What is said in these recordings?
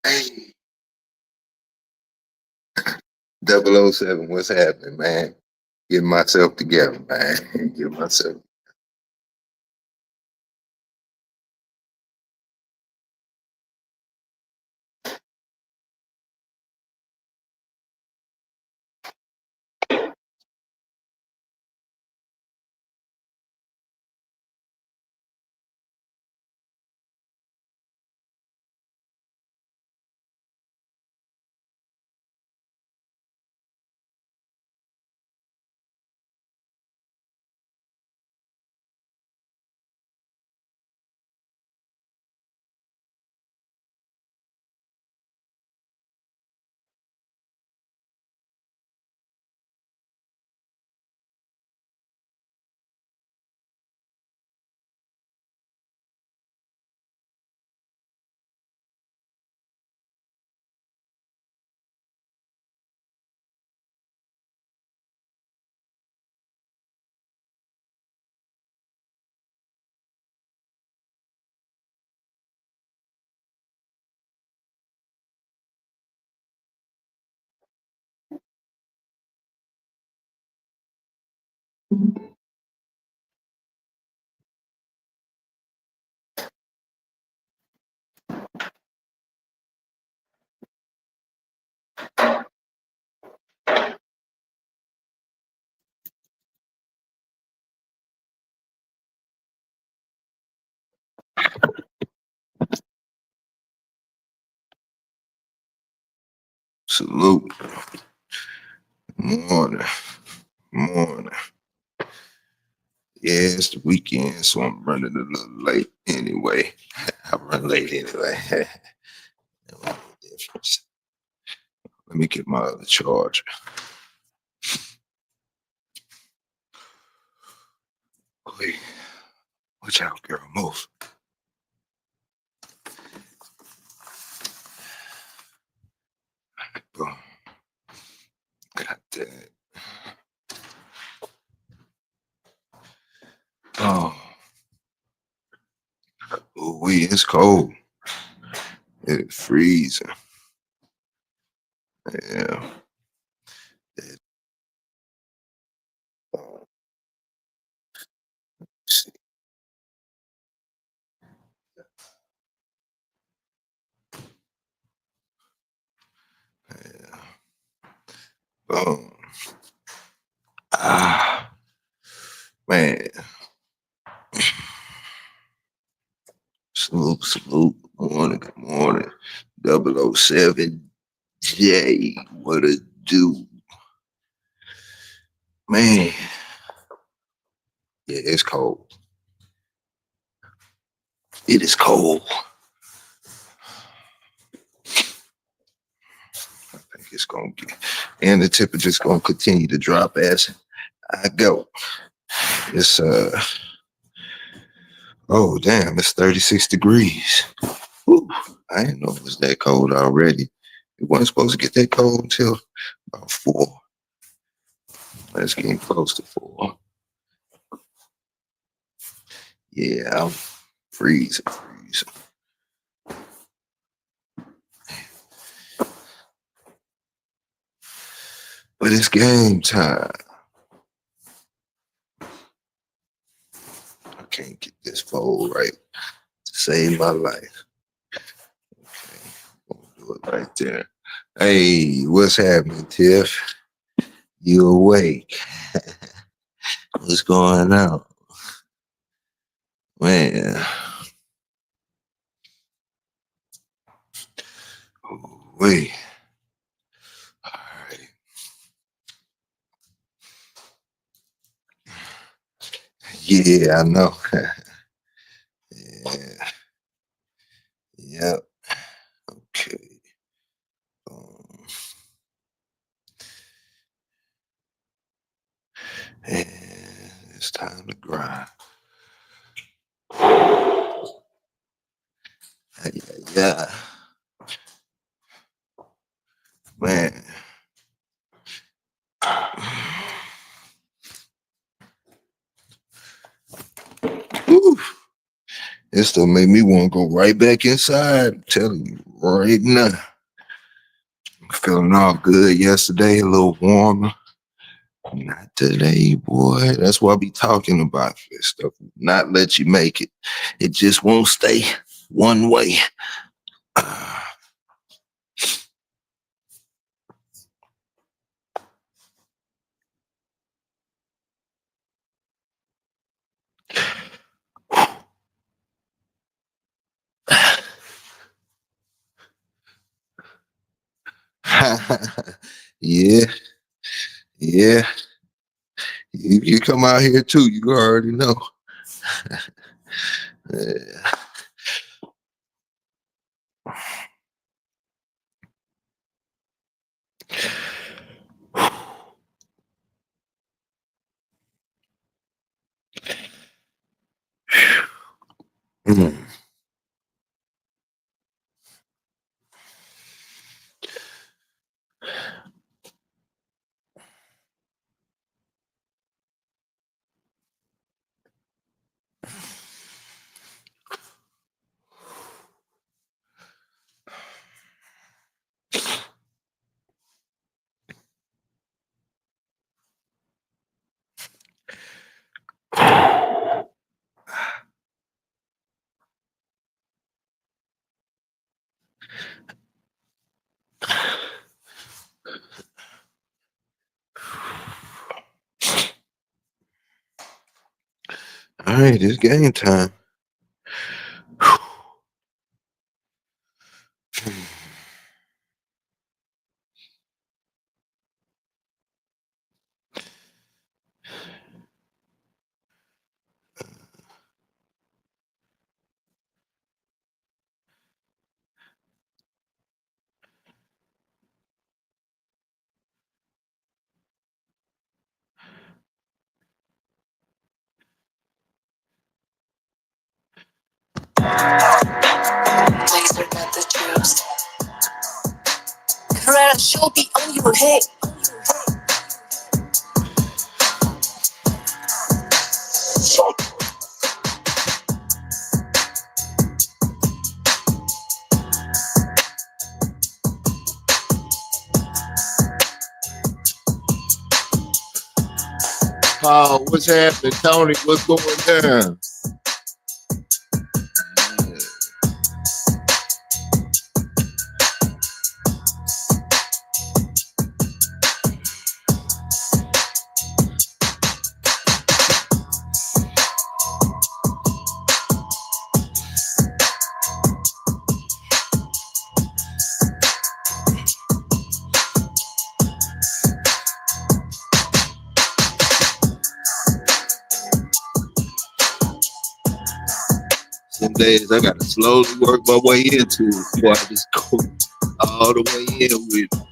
Hey, 007, what's happening, man? Getting myself together, man. Get myself. Salute. Morning. Morning. Yeah, it's the weekend, so I'm running a little late anyway. I run late anyway. Difference. Let me get my other charger. Wait, watch out, girl. Move. Boom. Got that. Oh, it's cold. It's freezing. Yeah. It, see. Yeah. Boom. Ah, man. Salute, salute. Good morning. 007 J. What a do. Man. Yeah, it's cold. It is cold. I think it's gonna get, and the temperature's gonna continue to drop as I go. It's oh damn, it's 36 degrees. Whew, I didn't know it was that cold already. It wasn't supposed to get that cold until about 4. It's getting close to 4. Yeah, I'm freezing. But it's game time. I can't get this fold right to save my life. Okay, we'll do it right there. Hey, what's happening, Tiff? You awake? What's going on? Man. Wait. All right. Yeah, I know. Yeah. Yep. Okay. Um, and it's time to grind. Yeah. Man. Whew. It still made me want to go right back inside. I'm telling you, right now. Feeling all good yesterday, a little warmer. Not today, boy. That's why I be talking about this stuff. Not let you make it. It just won't stay one way. Yeah, yeah. You come out here too, you already know. Yeah. Mm. All right, it's game time. Laser got the juice. Carrera show be on your head. Paul, what's happening? Tony, what's going down? Some days I gotta slowly work my way into it before I just go all the way in with it.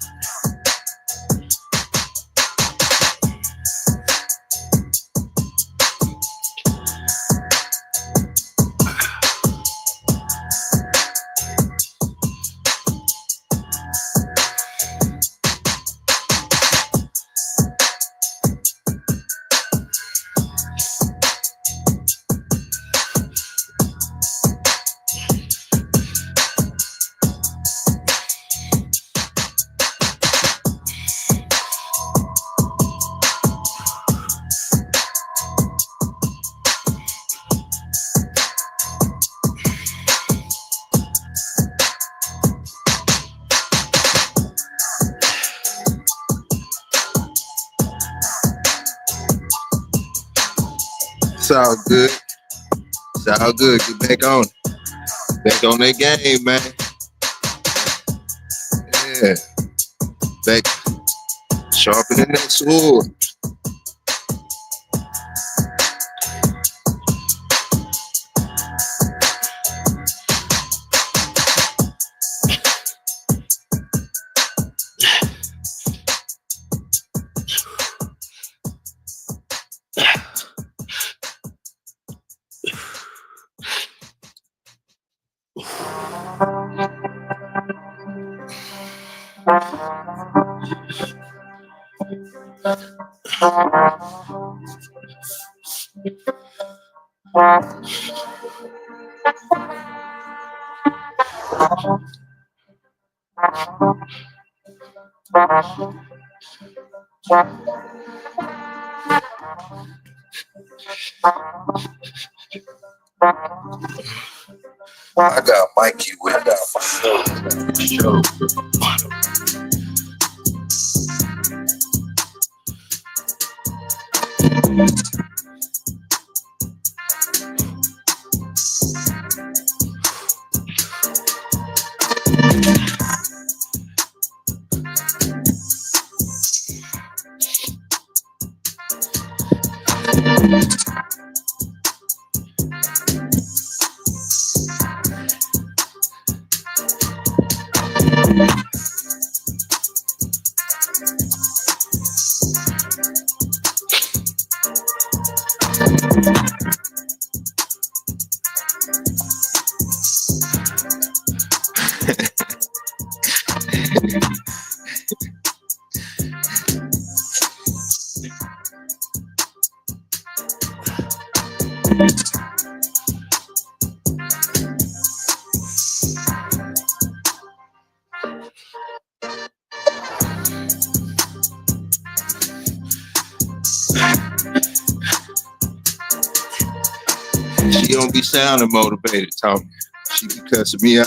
It's all good. It's all good. Get back on. Back on that game, man. Yeah. Back sharpening that sword. I got Mikey with that for sure. She don't be sounding motivated, Tommy. She be cussing me out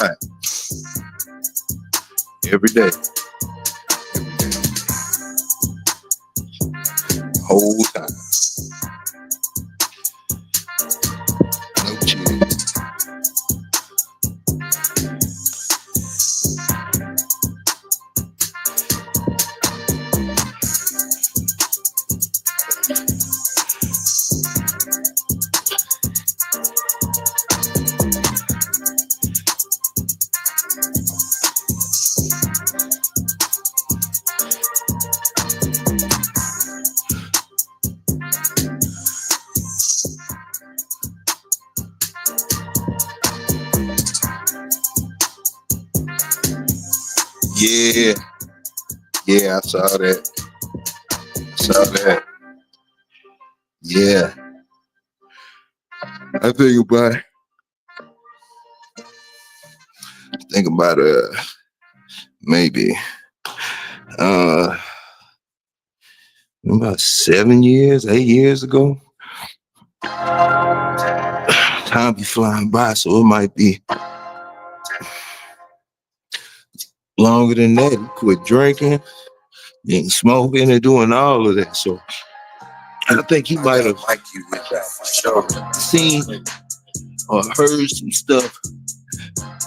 every day. Whole time. No chill. Yeah. Yeah, I saw that. Yeah. I think about maybe about 7 years, 8 years ago. Time be flying by, so it might be longer than that. He quit drinking and smoking and doing all of that. So I think he might have seen or heard some stuff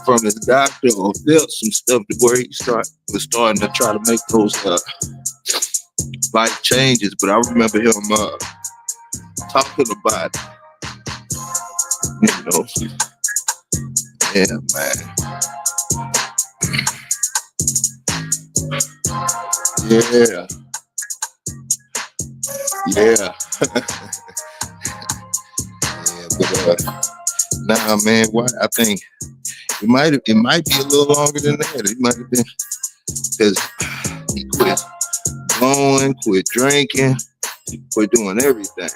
from his doctor or felt some stuff to where he was starting to try to make those life changes. But I remember him talking about it. You know, yeah, man. Yeah. Yeah. Yeah, but nah, man, what I think it might be a little longer than that. It might have been because he quit blowing, quit drinking, quit doing everything.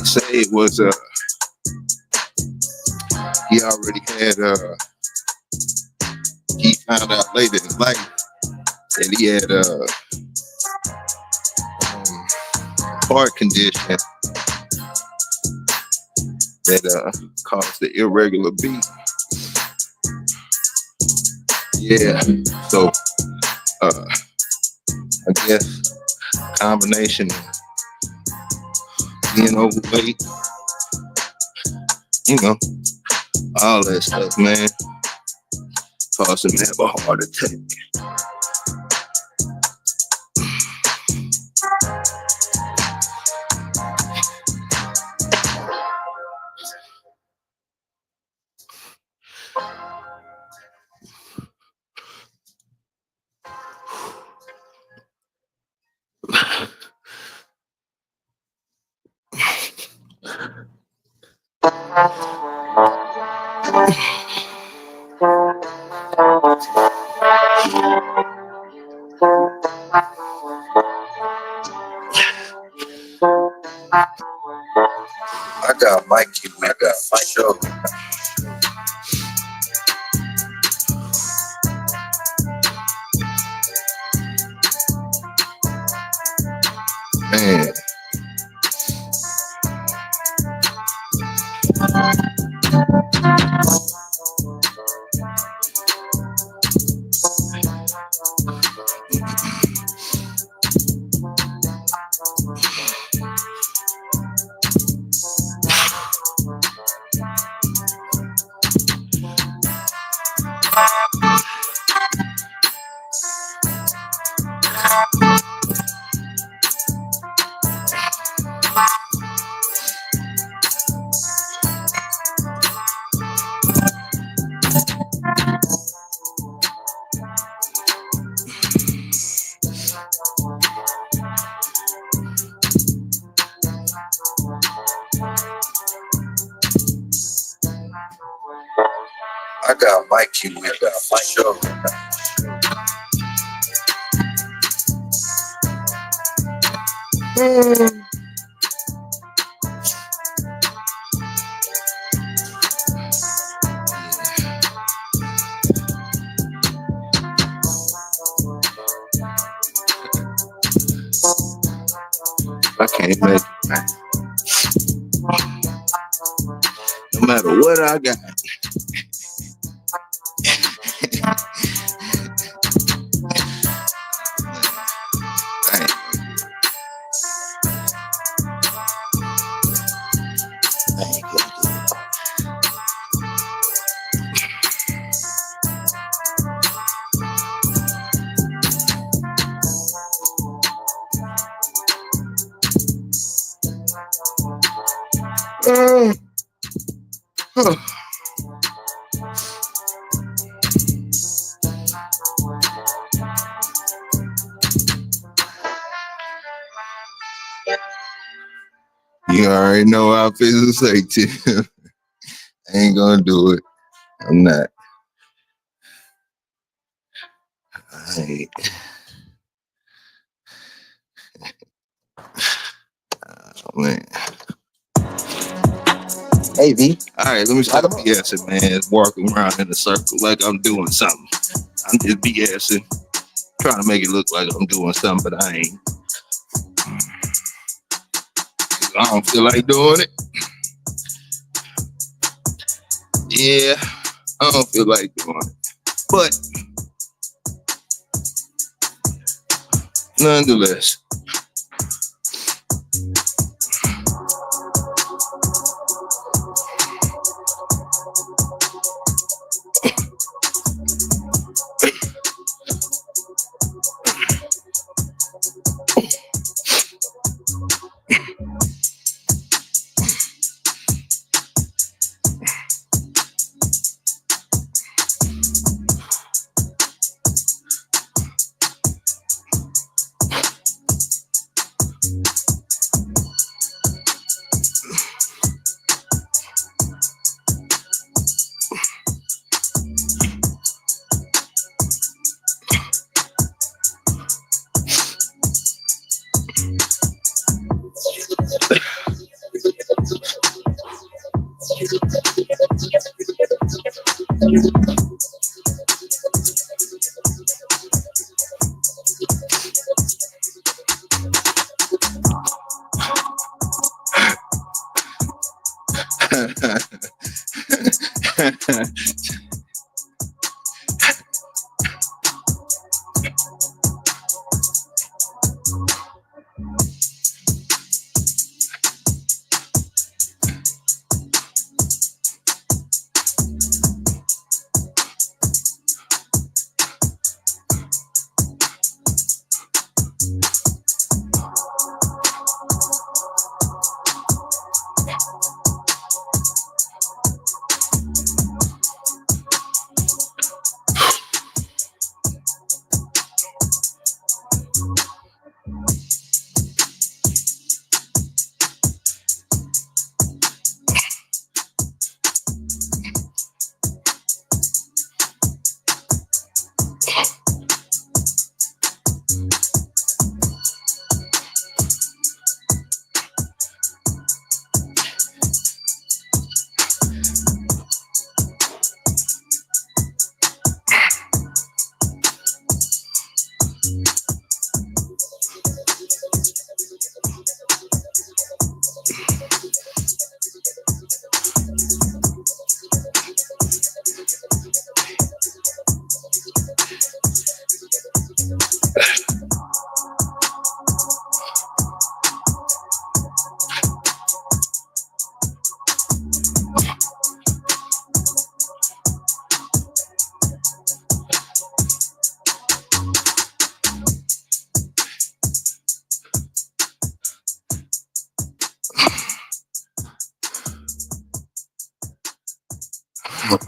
Say it was he already had he found out later in life that he had heart condition that caused the irregular beat. Yeah, so I guess combination of being overweight, you know, all that stuff, man, caused him to have a heart attack. I got Mikey with my show. Man. I got Mikey with my show. I can't make it, man. No matter what I got. You already know how I feel to say, Tim. I ain't gonna do it. I'm not. I ain't. Oh, man. Hey, V. All right, let me stop BSing, man. Walking around in a circle like I'm doing something. I'm just BSing, trying to make it look like I'm doing something, but I ain't. I don't feel like doing it. Yeah, I don't feel like doing it. But nonetheless, Space.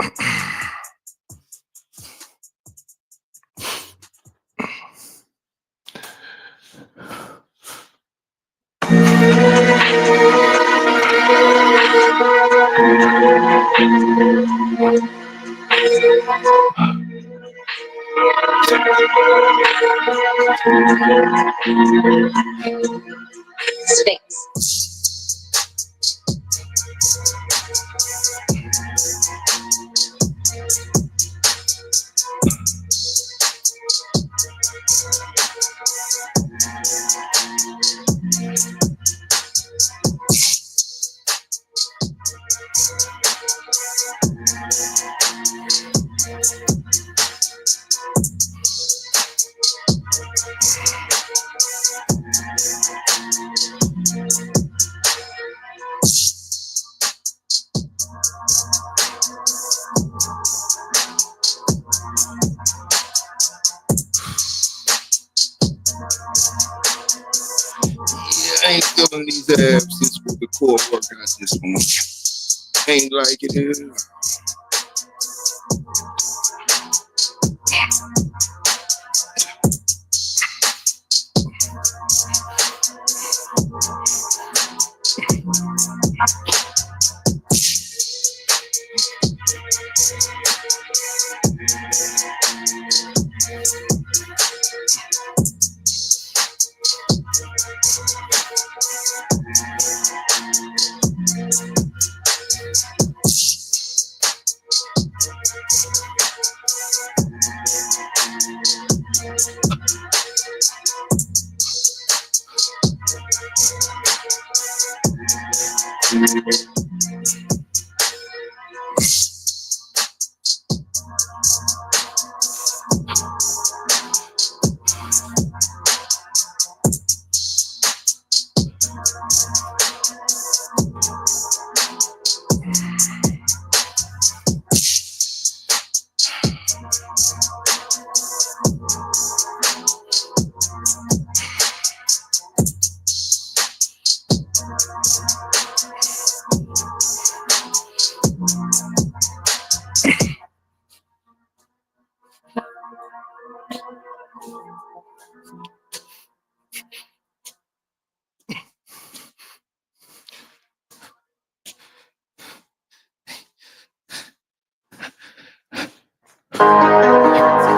I ain't feeling these abs since with the core workout this morning. Ain't like it is.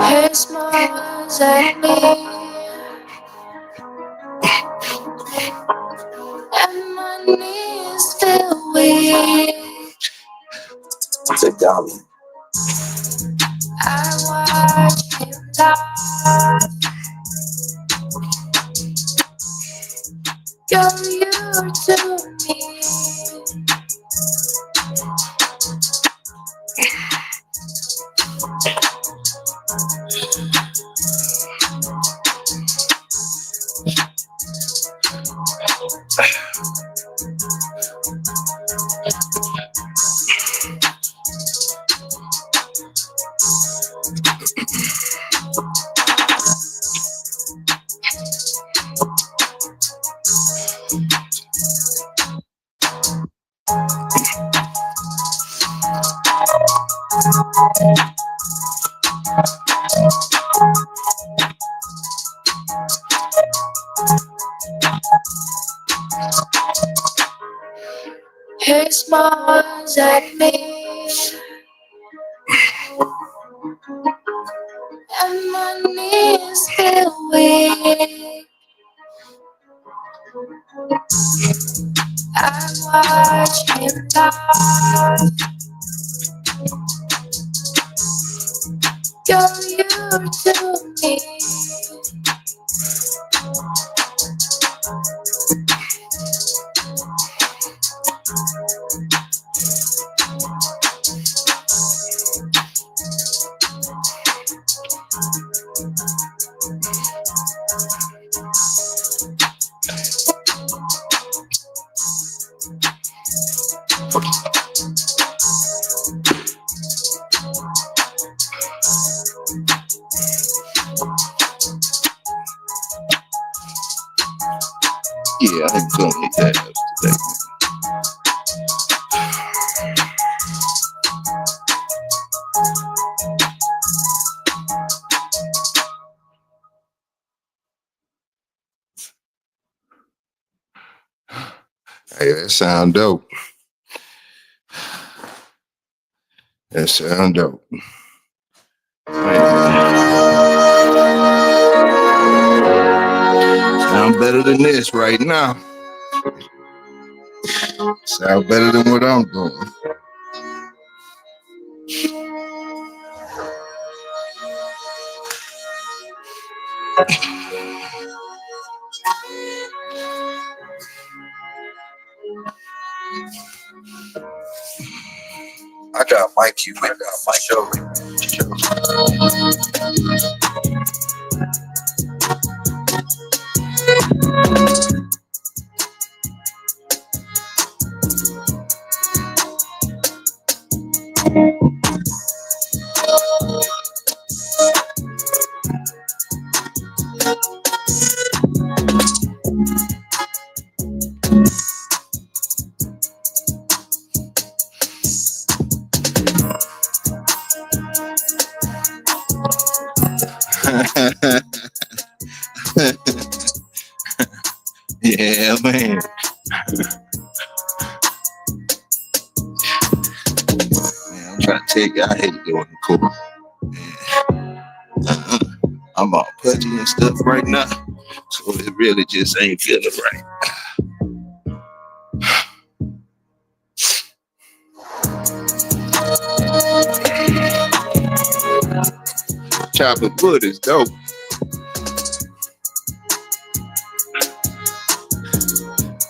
He smiles at me, and my knees feel weak. It's a dolly. I watch him die. Girl, you're to me. He smiles at me, and my knees feel weak. I watch him die. Girl, you're to me. Yeah, I ain't feeling these abs today. Hey, that sound dope. That sound dope. Sound better than this right now. Sound better than what I'm doing. I got Mike you. I got Mike show. Yeah, man. Man, I'm trying to tell you, I hate doing the cool. I'm all pudgy and stuff right now, so it really just ain't feeling right. Chopping wood is dope.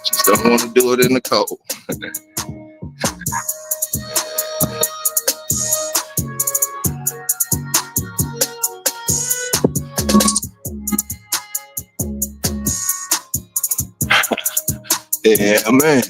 Just don't want to do it in the cold. Yeah, man.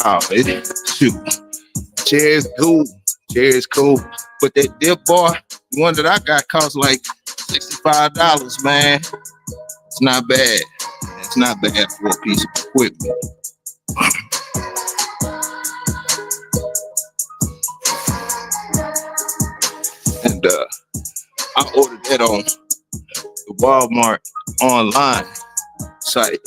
Oh, it shoot. Chair's cool. Chair's cool. But that dip bar, the one that I got cost like $65, man. It's not bad. It's not bad for a piece of equipment. And I ordered that on the Walmart online site.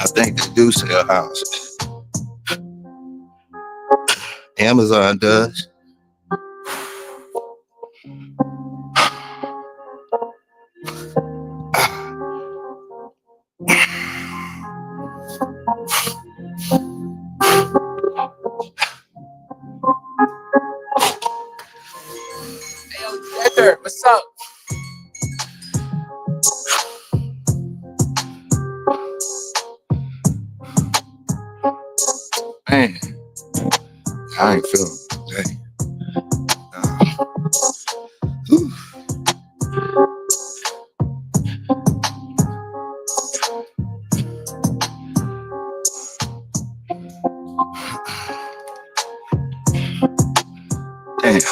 I think they do sell houses. Amazon does. What's up? Man, I ain't feeling it today. Whew. Damn,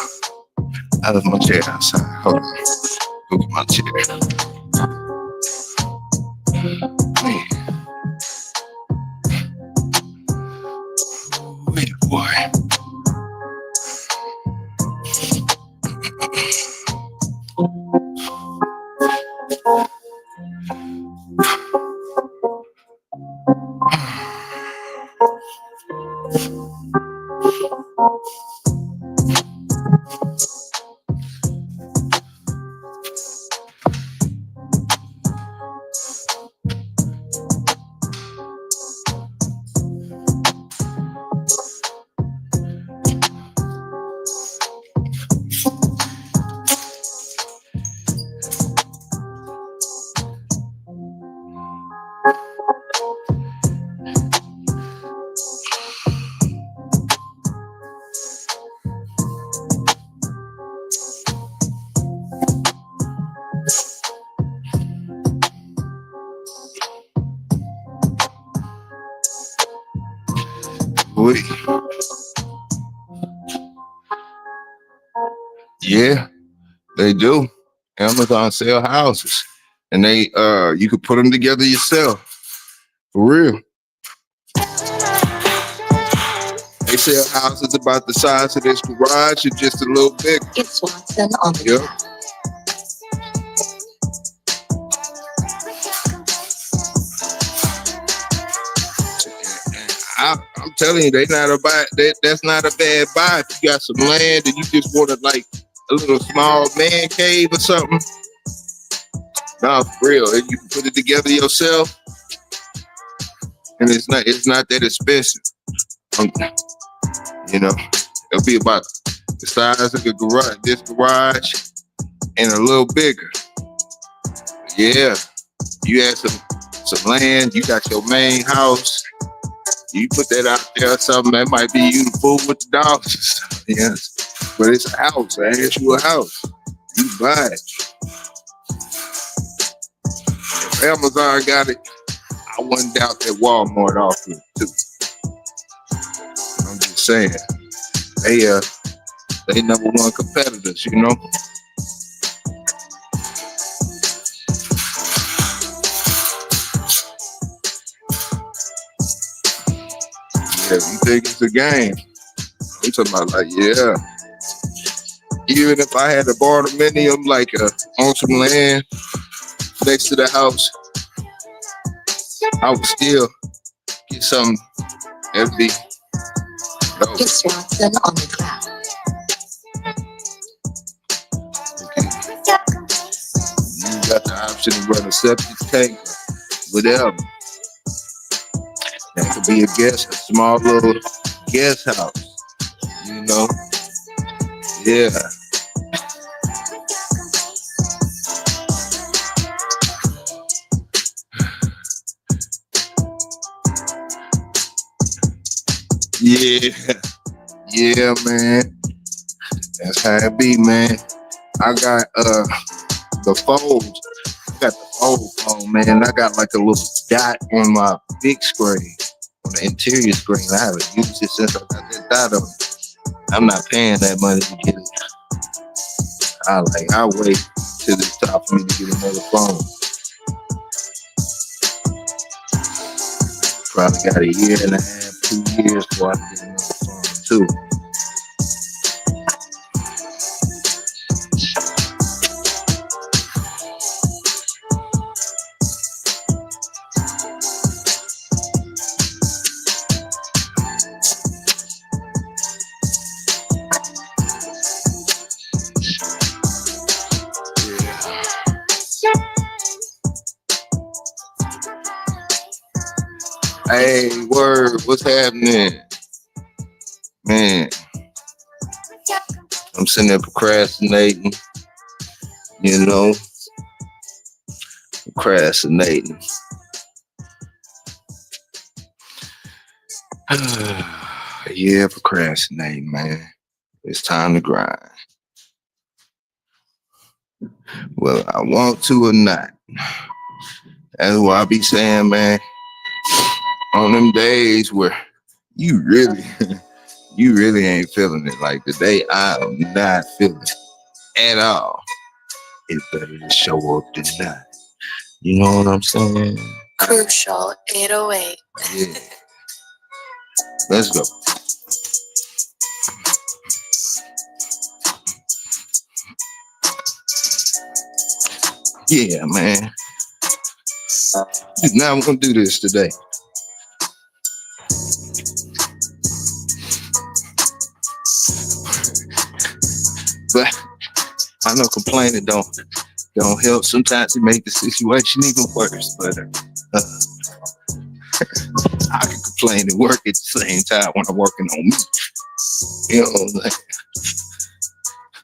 I left my chair outside. Hold on. Go get my chair. Man. Wait, boy. Wait. Yeah, they do. Amazon sell houses, and they you can put them together yourself. For real. They sell houses about the size of this garage and just a little bigger. It's Watson on the Yep. I'm telling you, that's not a bad buy. If you got some land and you just wanted like a little small man cave or something. Nah, for real. And you can put it together yourself. And it's not that expensive. You know, it'll be about the size of the garage, this garage, and a little bigger. Yeah. You had some land, you got your main house. You put that out there, something that might be you to fool with the dogs and stuff. Yes. But it's a house, an actual house. You buy it. If Amazon got it, I wouldn't doubt that Walmart offered it too. I'm just saying. They number one competitors, you know? Yeah, if you think it's a game, I'm talking about like, yeah. Even if I had a barndominium, like on some land next to the house, I would still get something every. It's Watson on the cloud. Okay. You got the option to run a septic tank, whatever. That could be a small little guest house, you know? Yeah. Yeah, man. That's how it be, man. I got the folds. I got the fold phone, man. I got like a little dot on my big screen, on the interior screen. I haven't used it since I got that dot on it. I'm not paying that money to get it. I'll wait till it's time for me to get another phone. Probably got a year and a half, 2 years before I can get another phone too. Hey, word, what's happening? Man, I'm sitting there procrastinating, you know, procrastinating. Yeah, procrastinating, man. It's time to grind. Well, I want to or not. That's what I be saying, man. On them days where you really, you really ain't feeling it. Like today, I am not feeling it at all. It's better to show up than not. You know what I'm saying? Crucial 808. Yeah. Let's go. Yeah, man. Now I'm gonna do this today. But I know complaining don't help. Sometimes it make the situation even worse. But I can complain and work at the same time when I'm working on me. You know what I'm saying?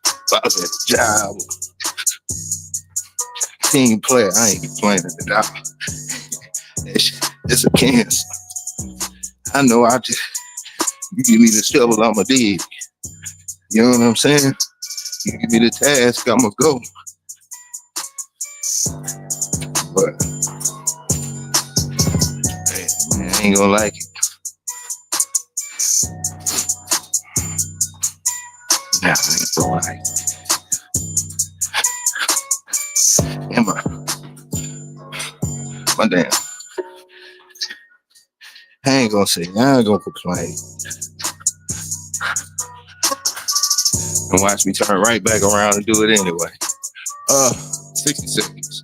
If I was at a job, team player, I ain't complaining at all. It's a cancer. I know you give me the shovel, I'ma dig. You know what I'm saying? You give me the task, I'ma go. But hey, man, I ain't gonna like it. Nah, I ain't gonna like it. Yeah, my damn. I ain't gonna say, I ain't gonna complain. And watch me turn right back around and do it anyway. 60 seconds.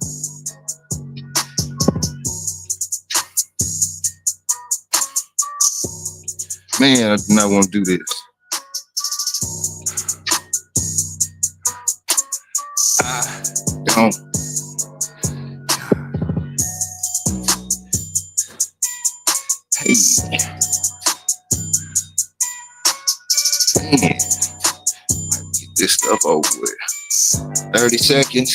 Man, I do not want to do this. I don't. Hey. Man. Get this stuff over with. 30 seconds.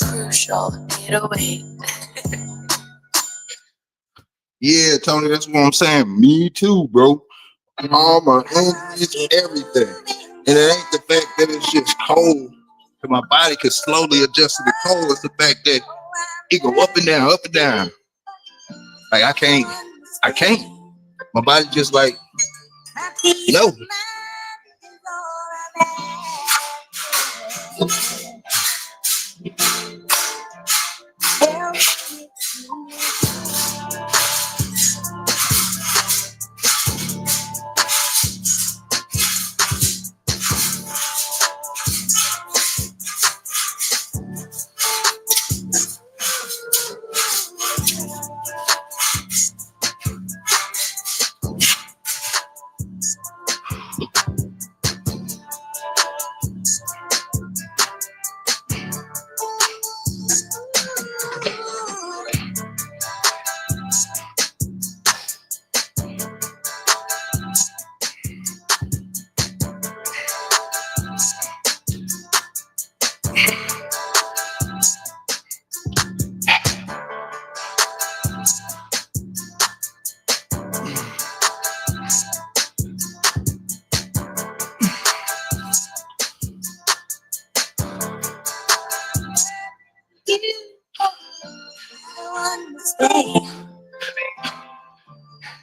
Crucial 808. Yeah, Tony, that's what I'm saying. Me too, bro. All my energies, everything. And it ain't the fact that it's just cold. That my body can slowly adjust to the cold. It's the fact that it go up and down, up and down. Like I can't. My body just like, no.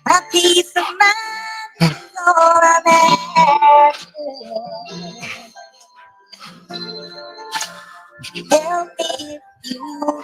My peace of mind is all I'm after. Help me if you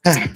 Man.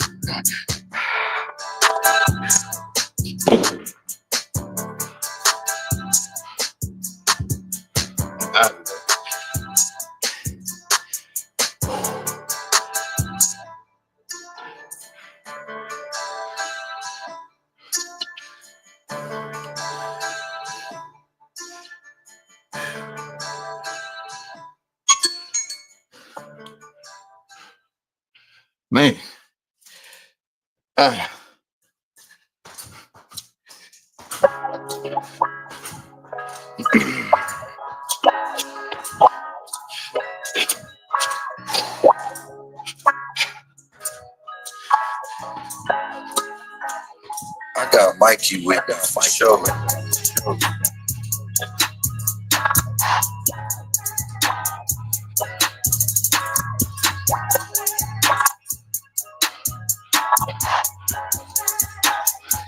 I got Mikey with that for sure.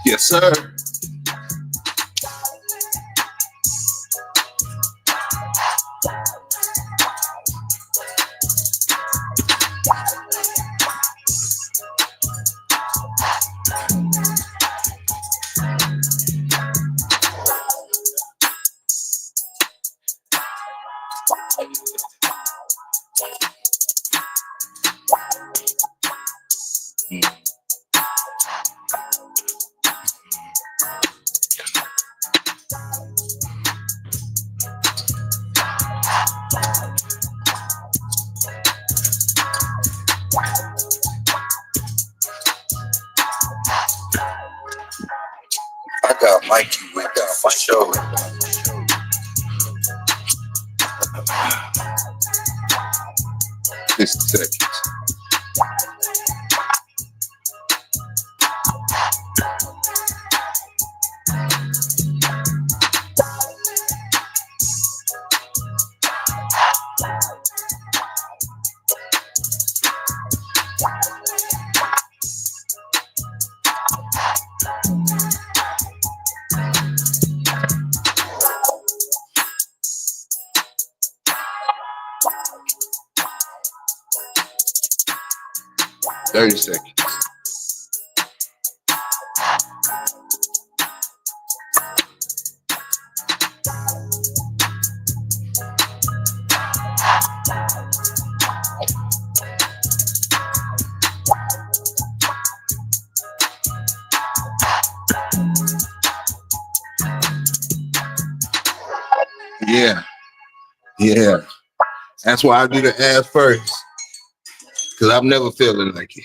Yes, sir. I got Mikey with that for sure. 60 seconds. Seconds. Yeah. That's why I do the ass first. Because I'm never feeling like it.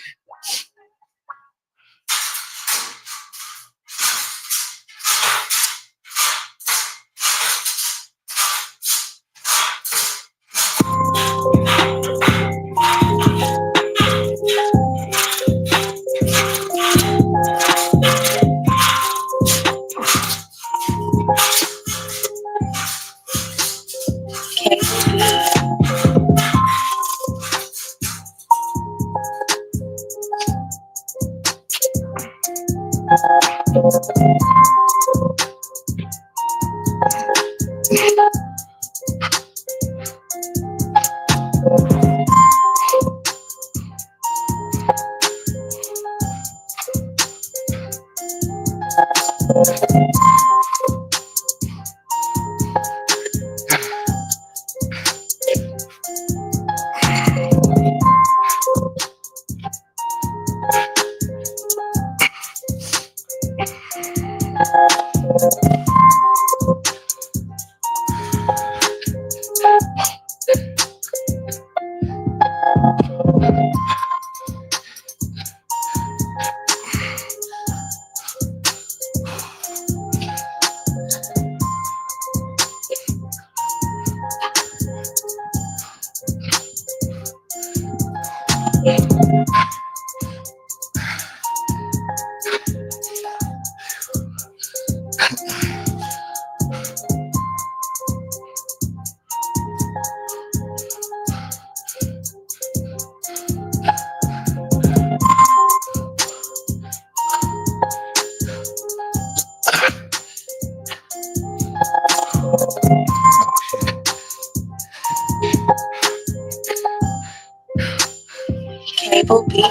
Cable B.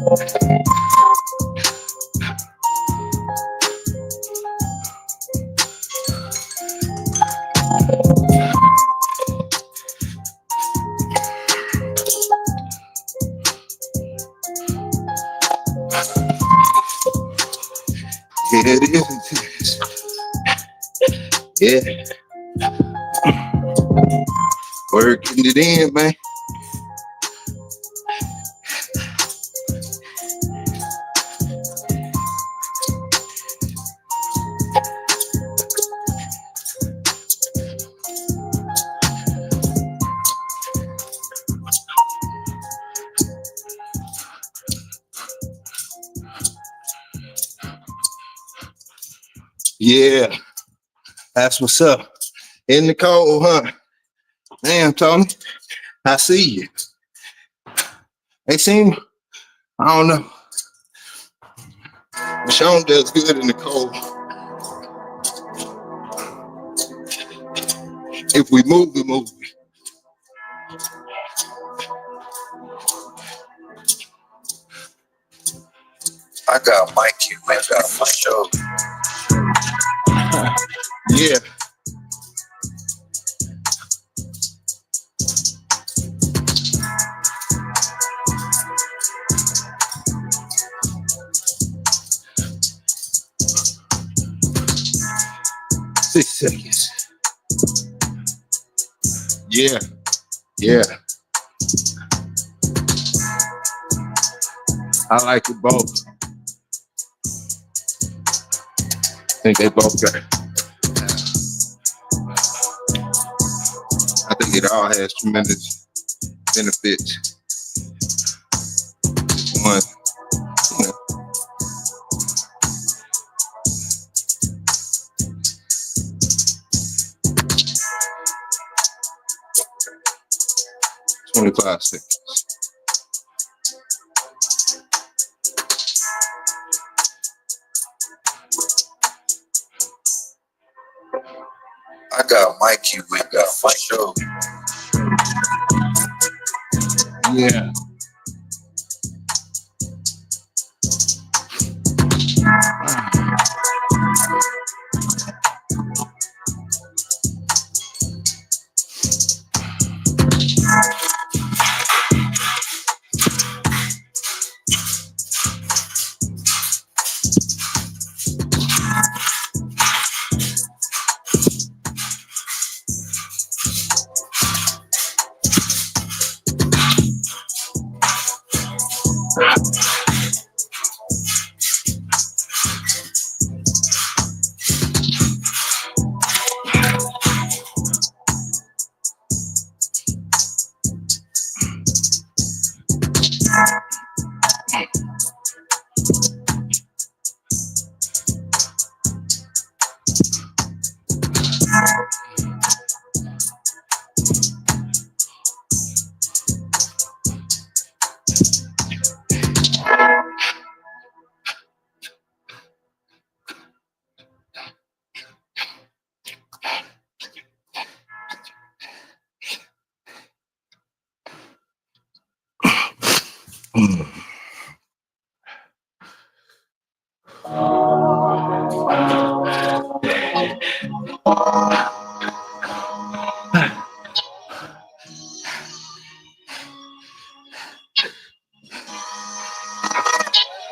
Yeah, it is. Yeah. Working it in, man. Yeah, that's what's up. In the cold, huh? Damn, Tony, I see you. They seem, I don't know. Sean does good in the cold. If we move, we move. I got Mikey. I got my show. Yeah. Six seconds. Yeah. Yeah. I like it both. I think they both got it. I think it all has tremendous benefits. One, you know, 25 seconds. I got Mikey. We got my show. Yeah.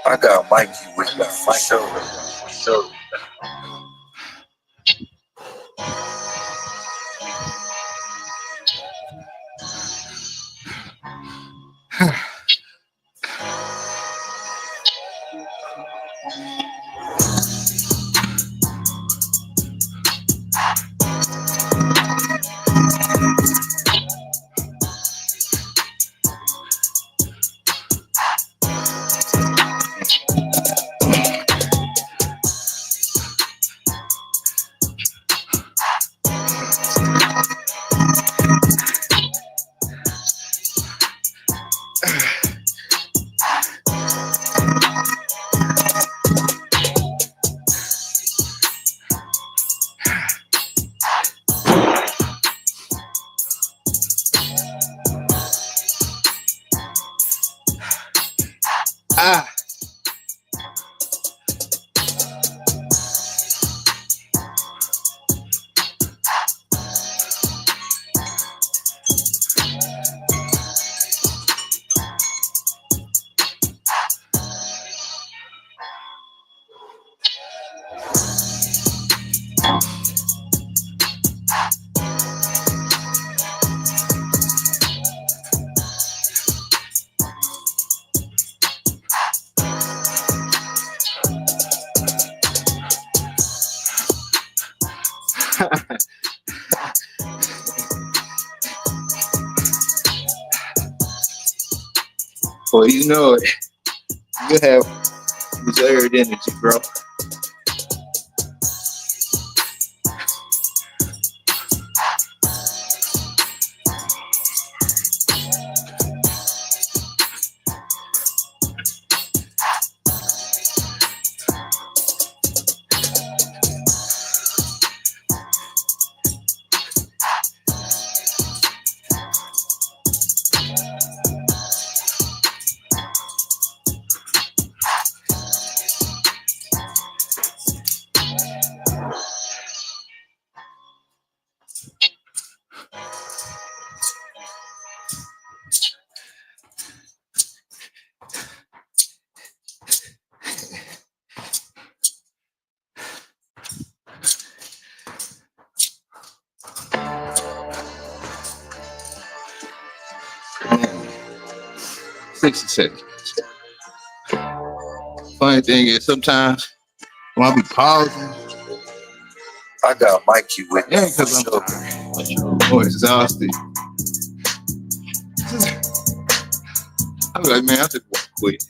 I got Mikey. We got my show. Ah. Well, you know it. You have reserved energy, bro. Um, 60 seconds. Funny thing is, sometimes when I be pausing, I got Mikey with me. yeah, because I'm tired or exhausted. I'm like, man, I just want to quit.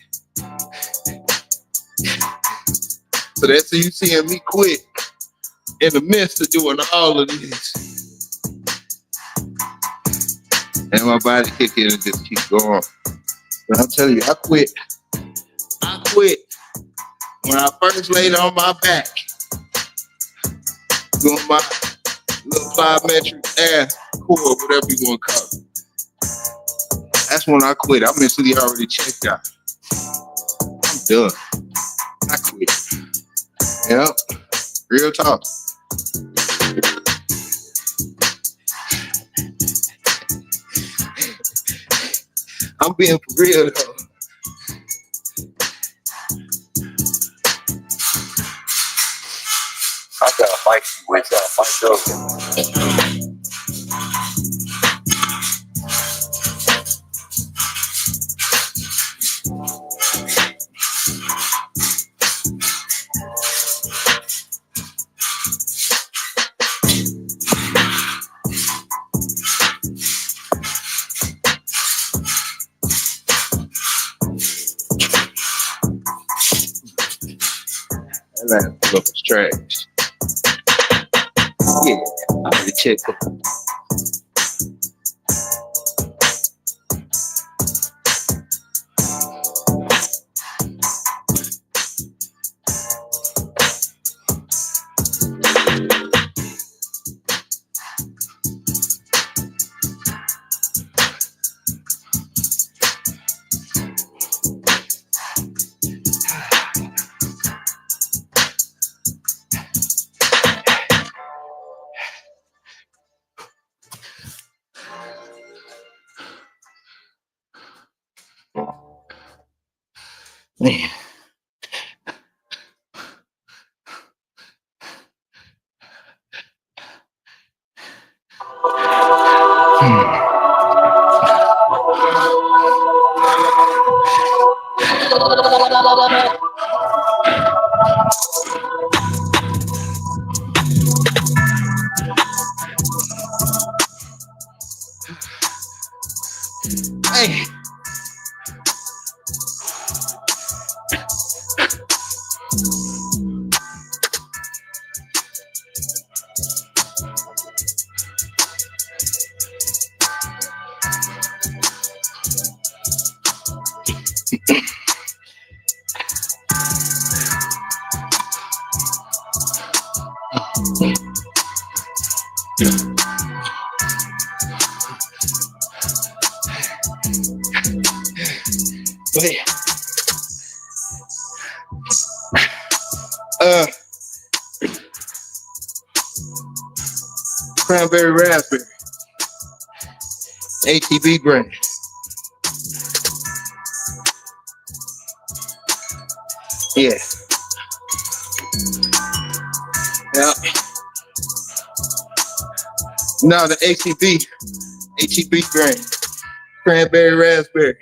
So that's you seeing me quit in the midst of doing all of this. And my body kick in and just keep going. But I'm telling you, I quit. I quit when I first laid on my back, doing my little plyometric air core, whatever you want to call it. That's when I quit. I mentally already checked out. I'm done. I quit. Yep. Real talk. I'm being for real though. I got Mikey with me. That last look was trash. Yeah, I already checked it. Man. Hey. Wait. Cranberry raspberry. ATV brand. Yeah. Yeah. No, the ATV brand. Cranberry raspberry.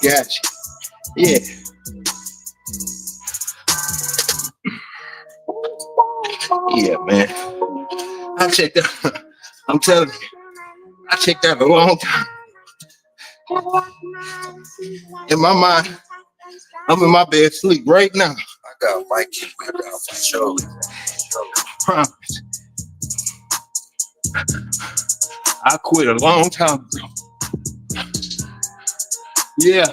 Gotcha. Yeah. Yeah, man. I checked out. I'm telling you, I checked out a long time. In my mind, I'm in my bed sleep right now. I got Mikey with that for sure. Promise. I quit a long time ago. Yeah.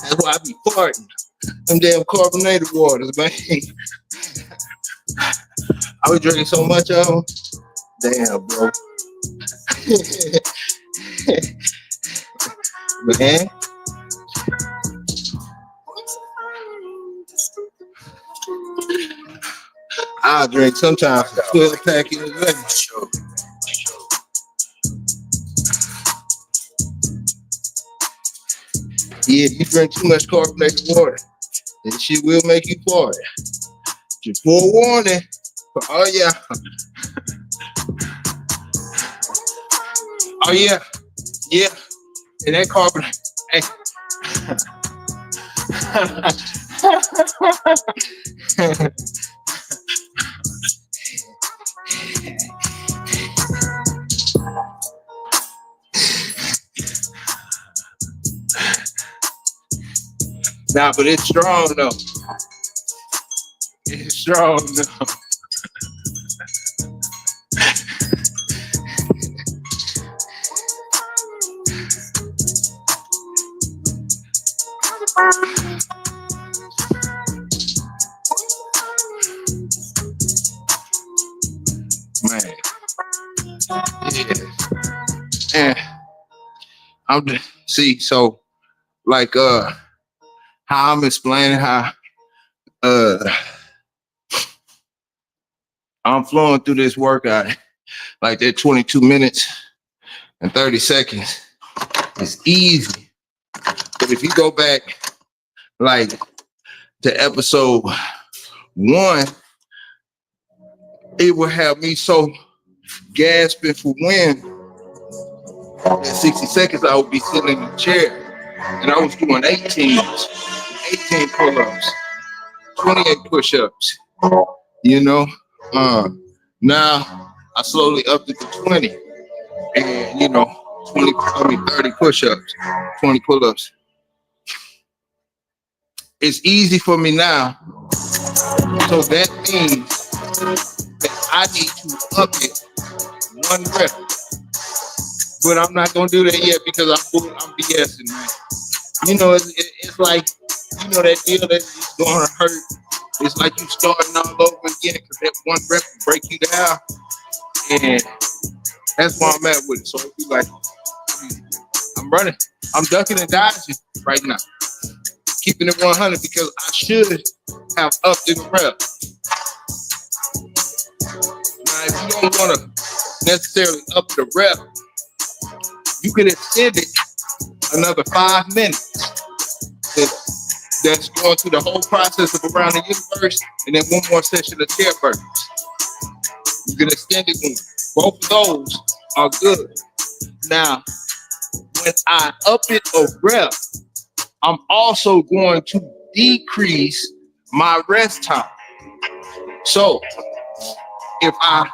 That's why I be farting. Them damn carbonated waters, man. I was drinking so much of them. Damn, bro. Man. I'll drink sometimes 12 pack in a day. Sure. Yeah, if you drink too much carbonated water, that shit will make you fart. Just forewarning for oh yeah. Oh yeah. Yeah. And that carbonate. Hey. Nah, but it's strong though. It's strong though. Man. Yeah. And I'm just see, so like how I'm explaining how I'm flowing through this workout like that 22 minutes and 30 seconds. It's easy. But if you go back like to episode 1, it would have me so gasping for wind. In 60 seconds, I would be sitting in the chair. And I was doing 18 pull-ups, 28 push-ups, you know. Now I slowly upped it to 20 and, you know, 30 push-ups, 20 pull-ups. It's easy for me now. So that means that I need to up it 1 rep. But I'm not gonna do that yet because I'm BSing, man. You know, it's like, you know, that deal that's gonna hurt. It's like you starting all over again because that 1 rep will break you down. And that's where I'm at with it. So it'd be like, I'm running, I'm ducking and dodging right now. Keeping it 100 because I should have upped it a rep. Now, if you don't want to necessarily up the rep, you can extend it another 5 minutes. That's going through the whole process of around the universe, and then 1 more session of chair burpees. You can extend it one. Both of those are good. Now, when I up it a rep, I'm also going to decrease my rest time. So if I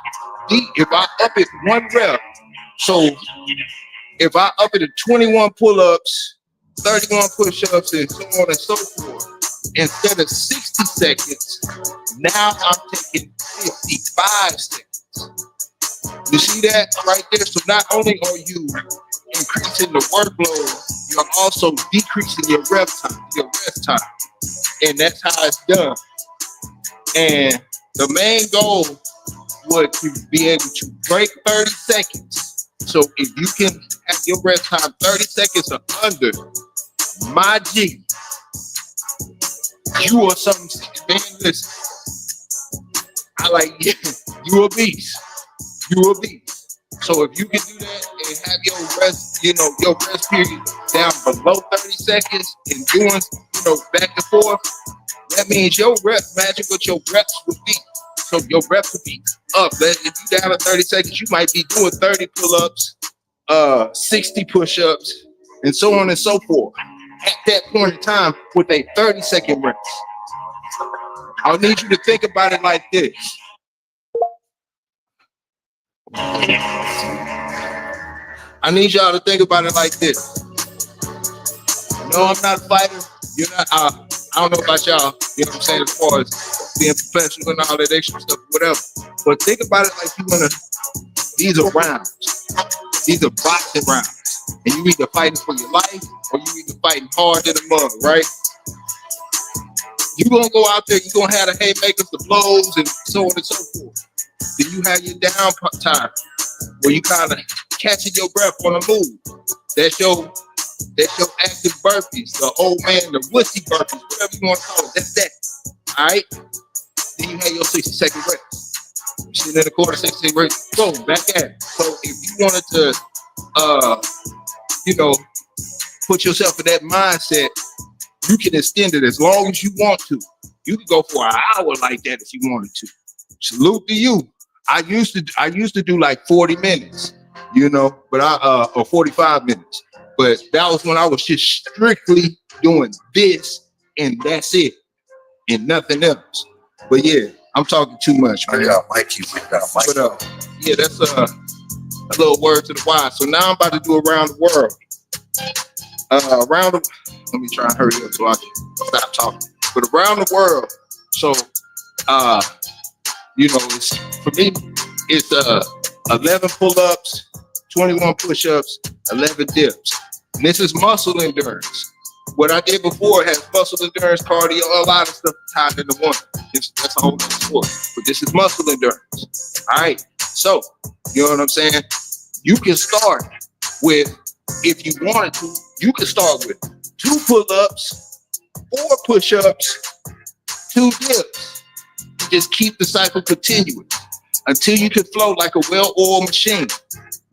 up it one rep, so if I up it to 21 pull-ups, 31 push-ups, and so on and so forth, instead of 60 seconds, now I'm taking 55 seconds. You see that right there? So not only are you increasing the workload, you're also decreasing your rest time. And that's how it's done. And the main goal would to be able to break 30 seconds. So if you can have your rest time 30 seconds or under, my G, you are something, man, listen, I like you, you a beast. You a beast. So if you can do that and have your rest, your rest period down below 30 seconds and doing, back and forth, that means your reps, imagine what your reps would be. So your reps would be up. If you down at 30 seconds, you might be doing 30 pull-ups, 60 push-ups, and so on and so forth. At that point in time with a 30-second rest. I need you to think about it like this. I need y'all to think about it like this. No, I'm not a fighter. You're not. I don't know about y'all. You know what I'm saying? As far as being professional and all that extra stuff, whatever. But think about it like you wanna. These are rounds. These are boxing rounds, and you either fighting for your life or you either fighting hard in the mud, right? You gonna go out there. You gonna have the haymakers, the blows, and so on and so forth. Then you have your down time where you kind of catching your breath on the move. That's your active burpees, the old man, the wussy burpees, whatever you want to call it. That's that. All right. Then you have your 60-second rest. You sit in the corner, 60-second rest. Boom, back at it. So if you wanted to, put yourself in that mindset, you can extend it as long as you want to. You can go for an hour like that if you wanted to. Salute to you. I used to do like 40 minutes, but or 45 minutes. But that was when I was just strictly doing this and that's it and nothing else. But yeah, I'm talking too much, man. I got Mikey. But yeah, that's a little word to the wise. So now I'm about to do around the world. Let me try and hurry up so I can stop talking. But around the world, so it's for me, it's 11 pull-ups, 21 push-ups, 11 dips. And this is muscle endurance. What I did before has muscle endurance, cardio, a lot of stuff tied into one. That's a whole other sport. But this is muscle endurance. All right. So, you know what I'm saying? You can start with, if you wanted to, you can start with 2 pull-ups, 4 push-ups, 2 dips. Just keep the cycle continuous until you can flow like a well-oiled machine.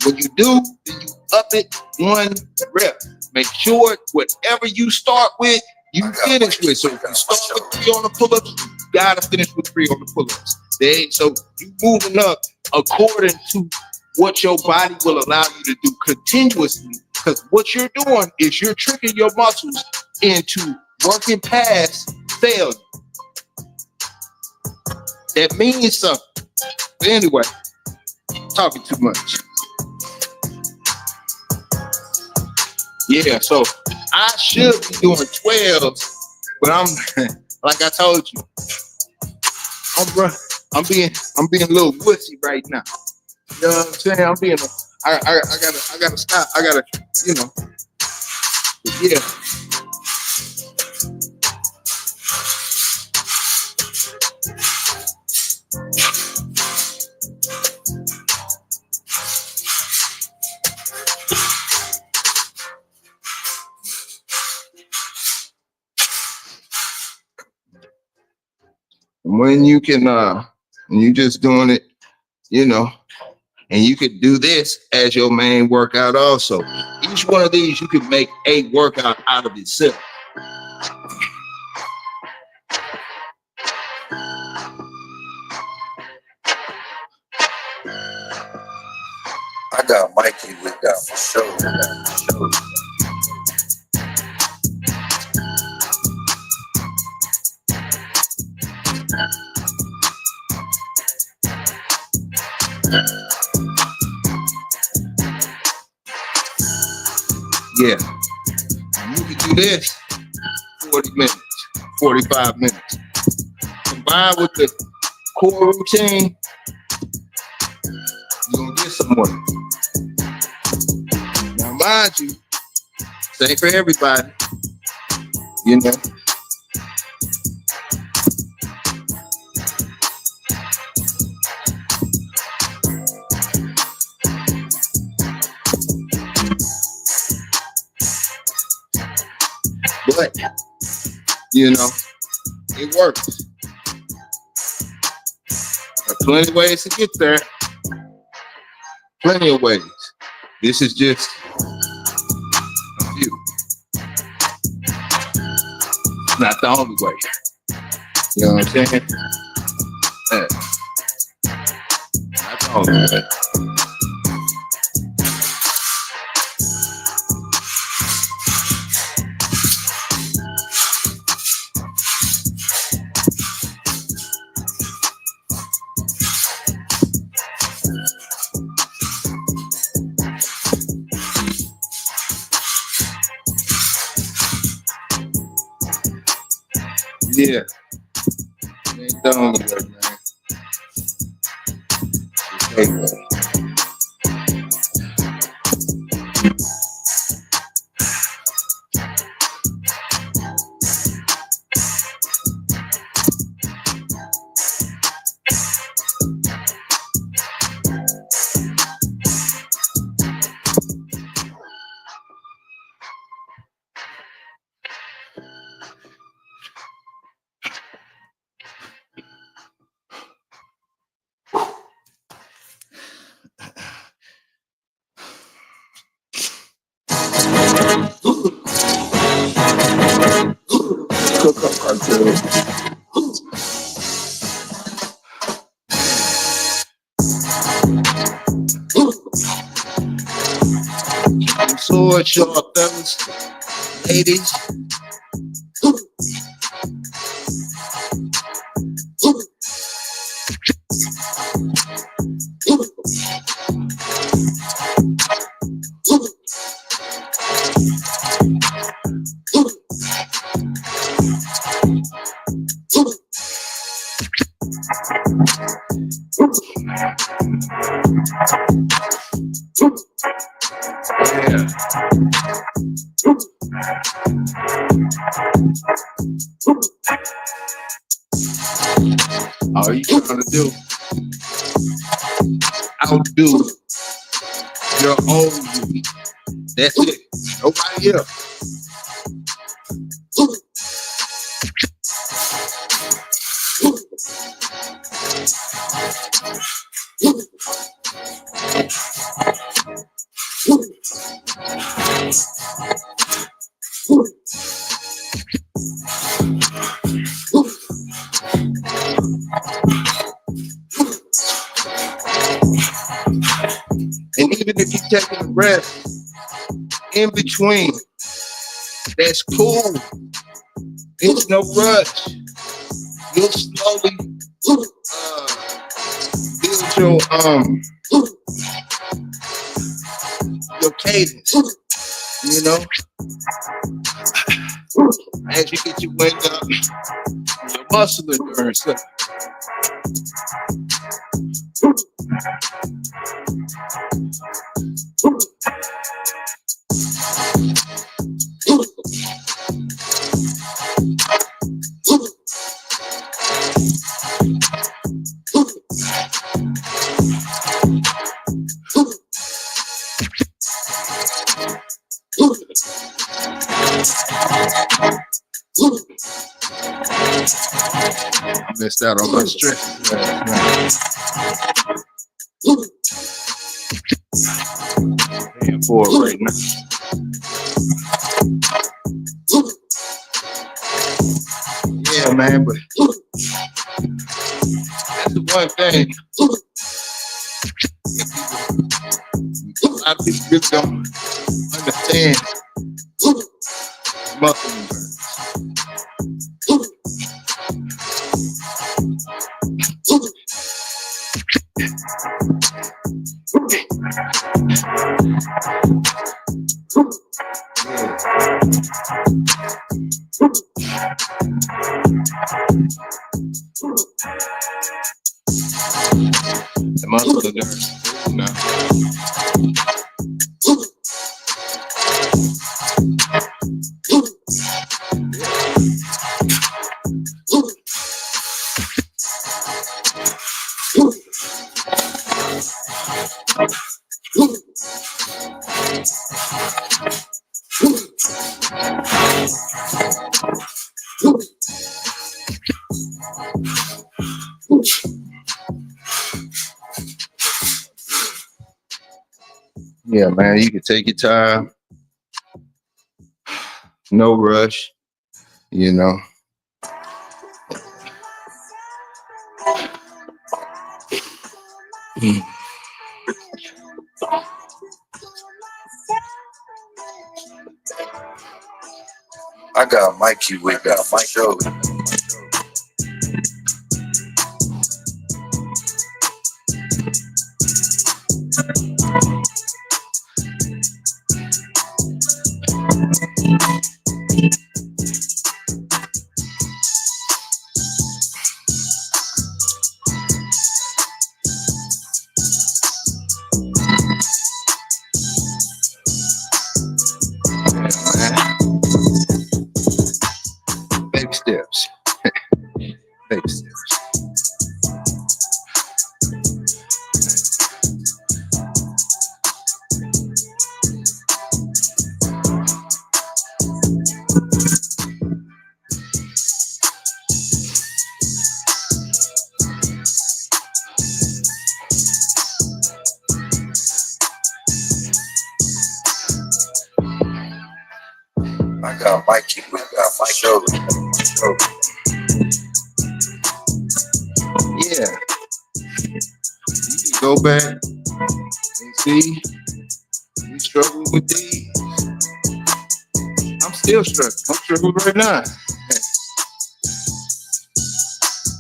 When you do, then you up it 1 rep. Make sure whatever you start with, you finish with. So if you start with 3 on the pull-ups, you gotta finish with 3 on the pull-ups. So you moving up according to what your body will allow you to do continuously. Because what you're doing is you're tricking your muscles into working past failure. That means something. But anyway, talking too much. Yeah, so I should be doing 12s, but I'm like I told you, I'm being a little wussy right now. You know what I'm saying? I gotta stop. I gotta, yeah. When you can, and you just doing it, and you could do this as your main workout also. Each one of these, you can make a workout out of itself. I got Mikey with that for sure. Yeah. You can do this 40 minutes, 45 minutes. Combined with the core routine, you're gonna get somewhere. Now, mind you, this ain't for everybody, you know. But, you know, it works. There are plenty of ways to get there. Plenty of ways. This is just a few. Not the only way. You know what I'm saying? Yeah. Not the only way. Yeah. It ain't the only way, man. Hey, man. Cook up cartoon. Sword, sharp fellas, ladies. Yeah. All you trying to do, outdo your own you. That's it. Nobody else. And even if you're taking a rest in between, that's cool. It's no rush. You'll slowly build your cadence, you know? As you get your wind up, your muscle endurance up. I missed out on my stretch. Paying for it right now. Yeah, man, but that's the one thing. A lot of people just don't understand muscle endurance. The muscle there, no. Yeah, man, you can take your time. No rush, you know. I got Mikey with me for sure. Baby steps. Baby steps. I got Mikey with me for sure. Yeah. You can go back and see we struggle with these. I'm still struggling. I'm struggling right now.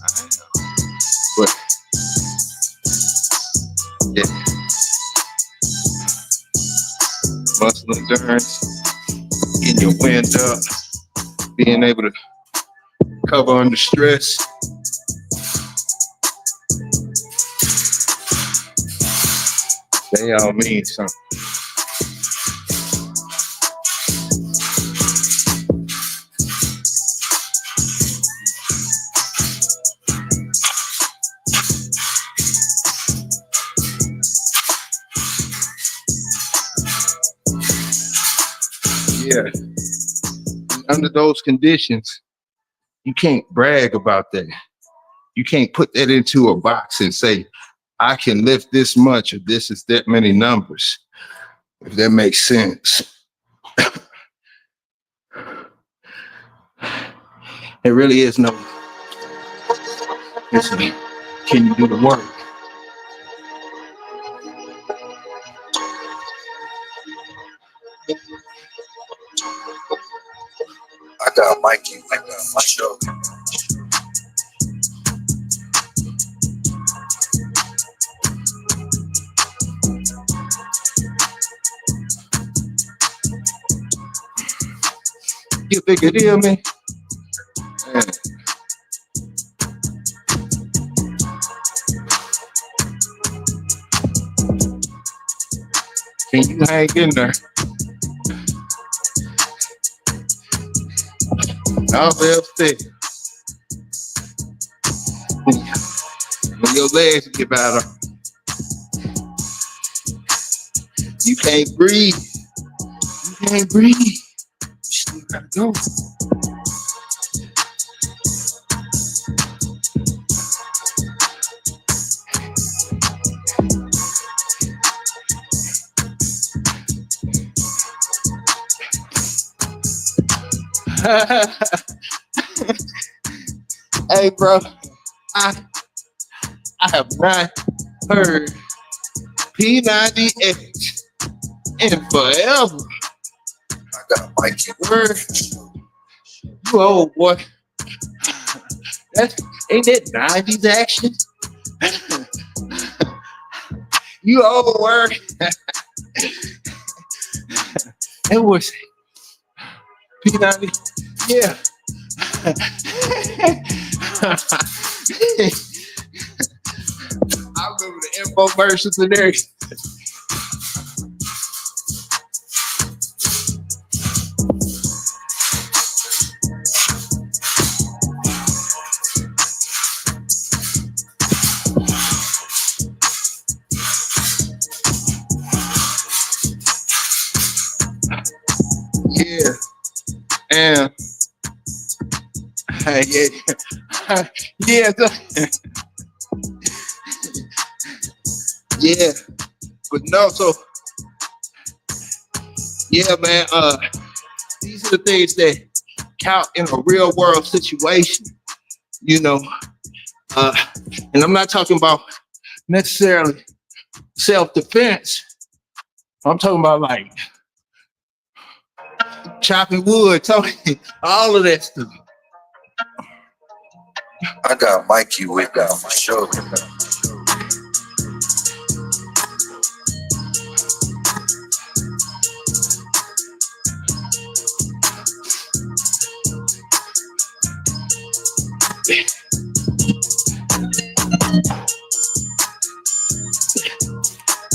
I know. But yeah. Muscle endurance, getting your wind up, being able to cover under stress. They all mean something. Yeah. And under those conditions, you can't brag about that. You can't put that into a box and say, I can lift this much or this is that many numbers. If that makes sense. There really is no, listen, can you do the work? I got Mikey with me for sure. You think it is, man? Man. Can you hang in there? All else there. When your legs give out, you can't breathe. You can't breathe. You still gotta go. Hey, bro, I have not heard P90X in forever. I got Mikey Word, you old boy. Ain't that 90s action? You old word. It was P90. Yeah. I remember the infomercials and everything. Yeah. And yeah. Yeah. But no, so yeah, man. These are the things that count in a real world situation, you know. And I'm not talking about necessarily self-defense. I'm talking about like chopping wood, talking all of that stuff. I got Mikey with that for sure.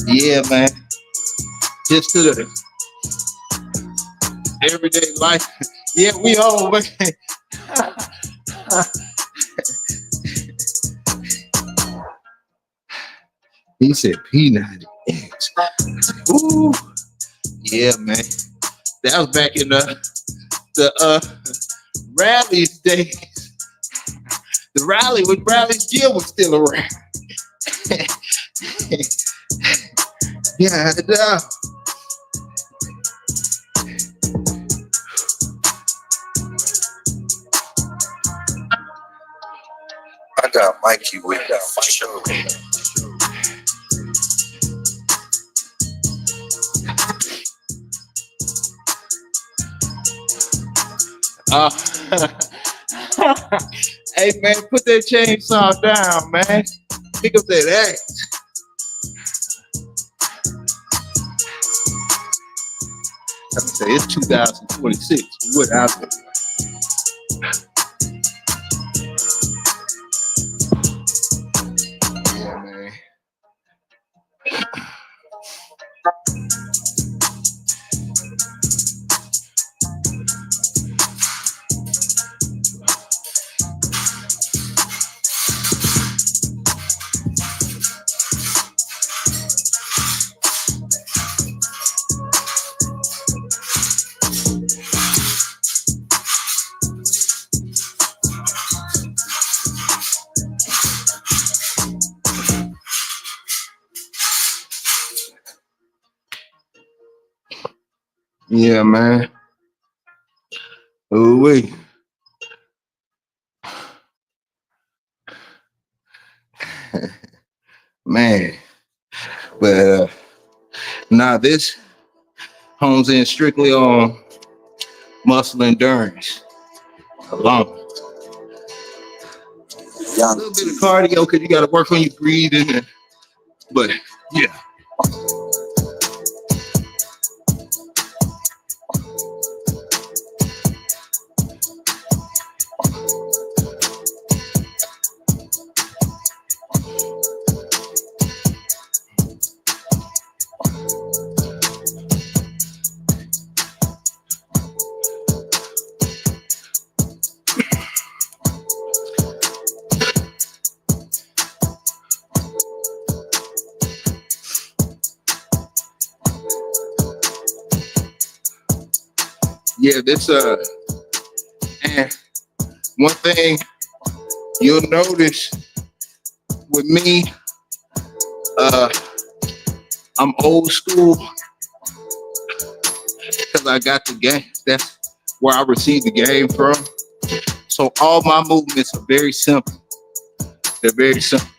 Yeah, man. Just to the everyday life. Yeah, we all, man. He said P90X. Ooh. Yeah, man. That was back in the Rally's days. The Rally when Rally's Jill was still around. Yeah, I got Mikey with that for sure. Hey man, put that chainsaw down, man. Pick up that axe. I can say it's 2026. What happened? Yeah, man. Yeah, man. Oh wait. Man. But now this hones in strictly on muscle endurance alone. A little bit of cardio because you got to work on your breathing. But yeah. Yeah, this and one thing you'll notice with me, I'm old school because I got the game. That's where I received the game from. So all my movements are very simple. They're very simple.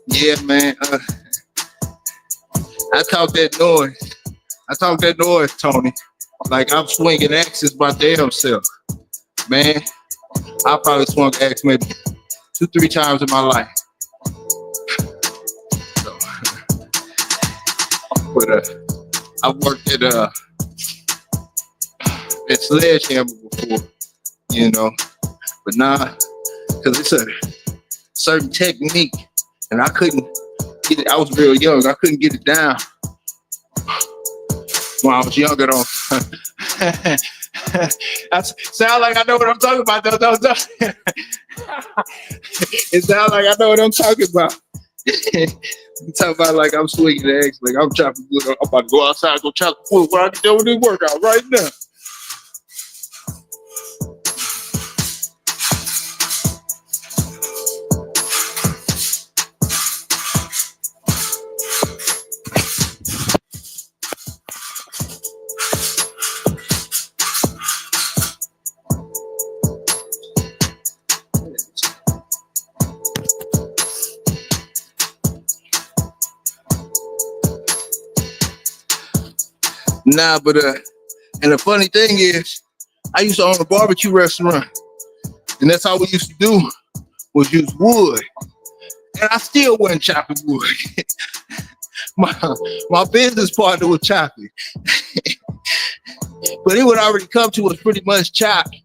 Yeah, man. I talk that noise. I talk that noise, Tony. Like I'm swinging axes my damn self. Man, I probably swung axe maybe 2-3 times in my life. So, but I worked at Sledgehammer before, you know, but nah, because it's a certain technique, and I couldn't get it. I was real young. I couldn't get it down when I was younger, though. I sound like I know what I'm talking about, though. It sounds like I know what I'm talking about. I'm talking about like I'm swinging the axe, like I'm chopping wood. I'm about to go outside and go chop wood while I get done with this workout right now. Nah, but and the funny thing is, I used to own a barbecue restaurant, and that's all we used to do was use wood, and I still wasn't chopping wood. my business partner was chopping, but it would already come to us pretty much chopped.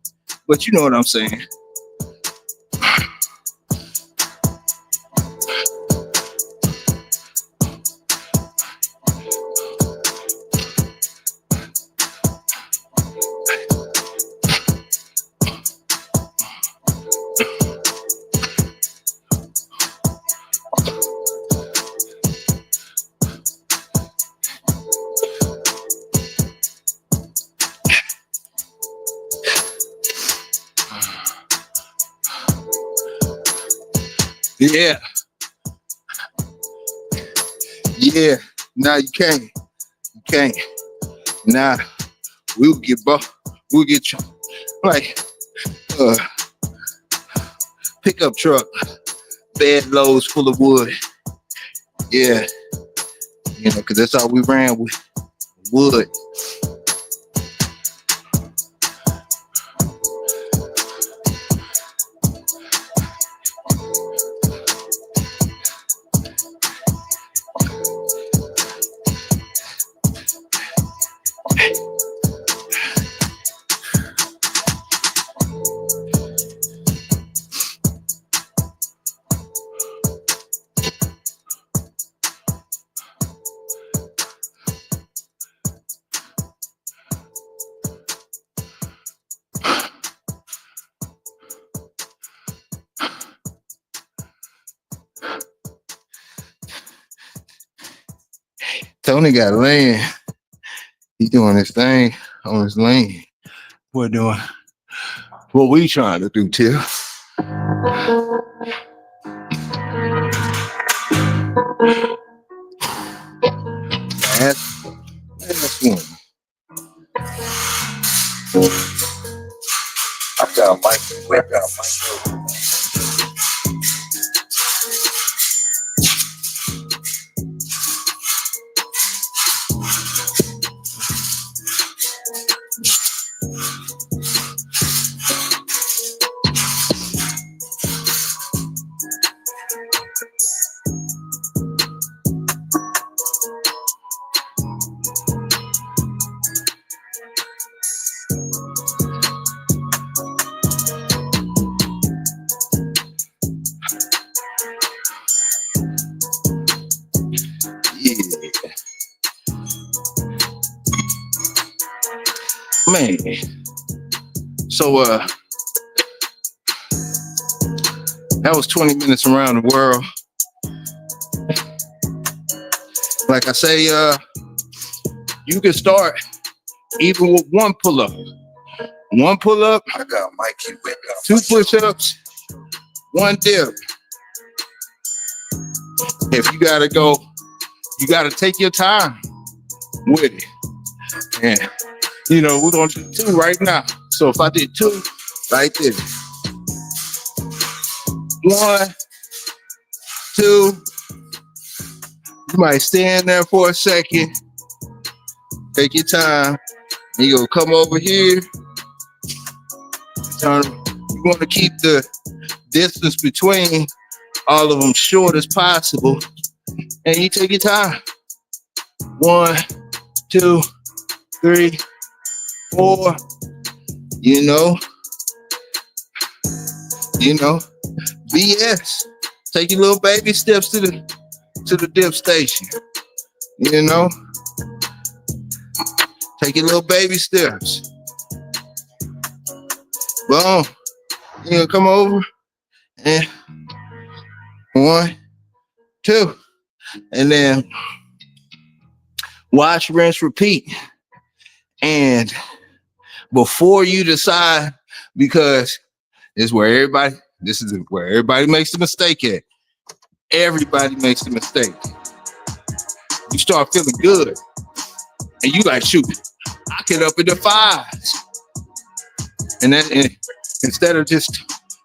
But you know what I'm saying. Yeah. Yeah. Nah, you can't. You can't. Nah. We'll get you like pickup truck, bed loads full of wood. Yeah. You know, cause that's all we ran with, wood. Tony got land. He doing his thing on his lane. We're doing what we trying to do, Tiff. Last one. I got Mikey Whip out my show. Man, so that was 20 minutes around the world. Like I say, you can start even with one pull-up. One pull-up, I got Mikey Whip out. 2 push-ups, 1 dip. If you gotta go, you gotta take your time with it. And you know, we're gonna do 2 right now. So if I did 2 right there. 1, 2, You might stand there for a second, take your time, and you gonna come over here. Turn. You want to keep the distance between all of them short as possible, and you take your time. 1, 2, 3, 4. You know, BS. Take your little baby steps to the dip station. You know, take your little baby steps. Boom. You gonna come over and 1, 2, and then watch, rinse, repeat. And before you decide, because this is where everybody makes the mistake at. Everybody makes the mistake. You start feeling good, and you like, shoot, I get up in the 5s. And then instead of just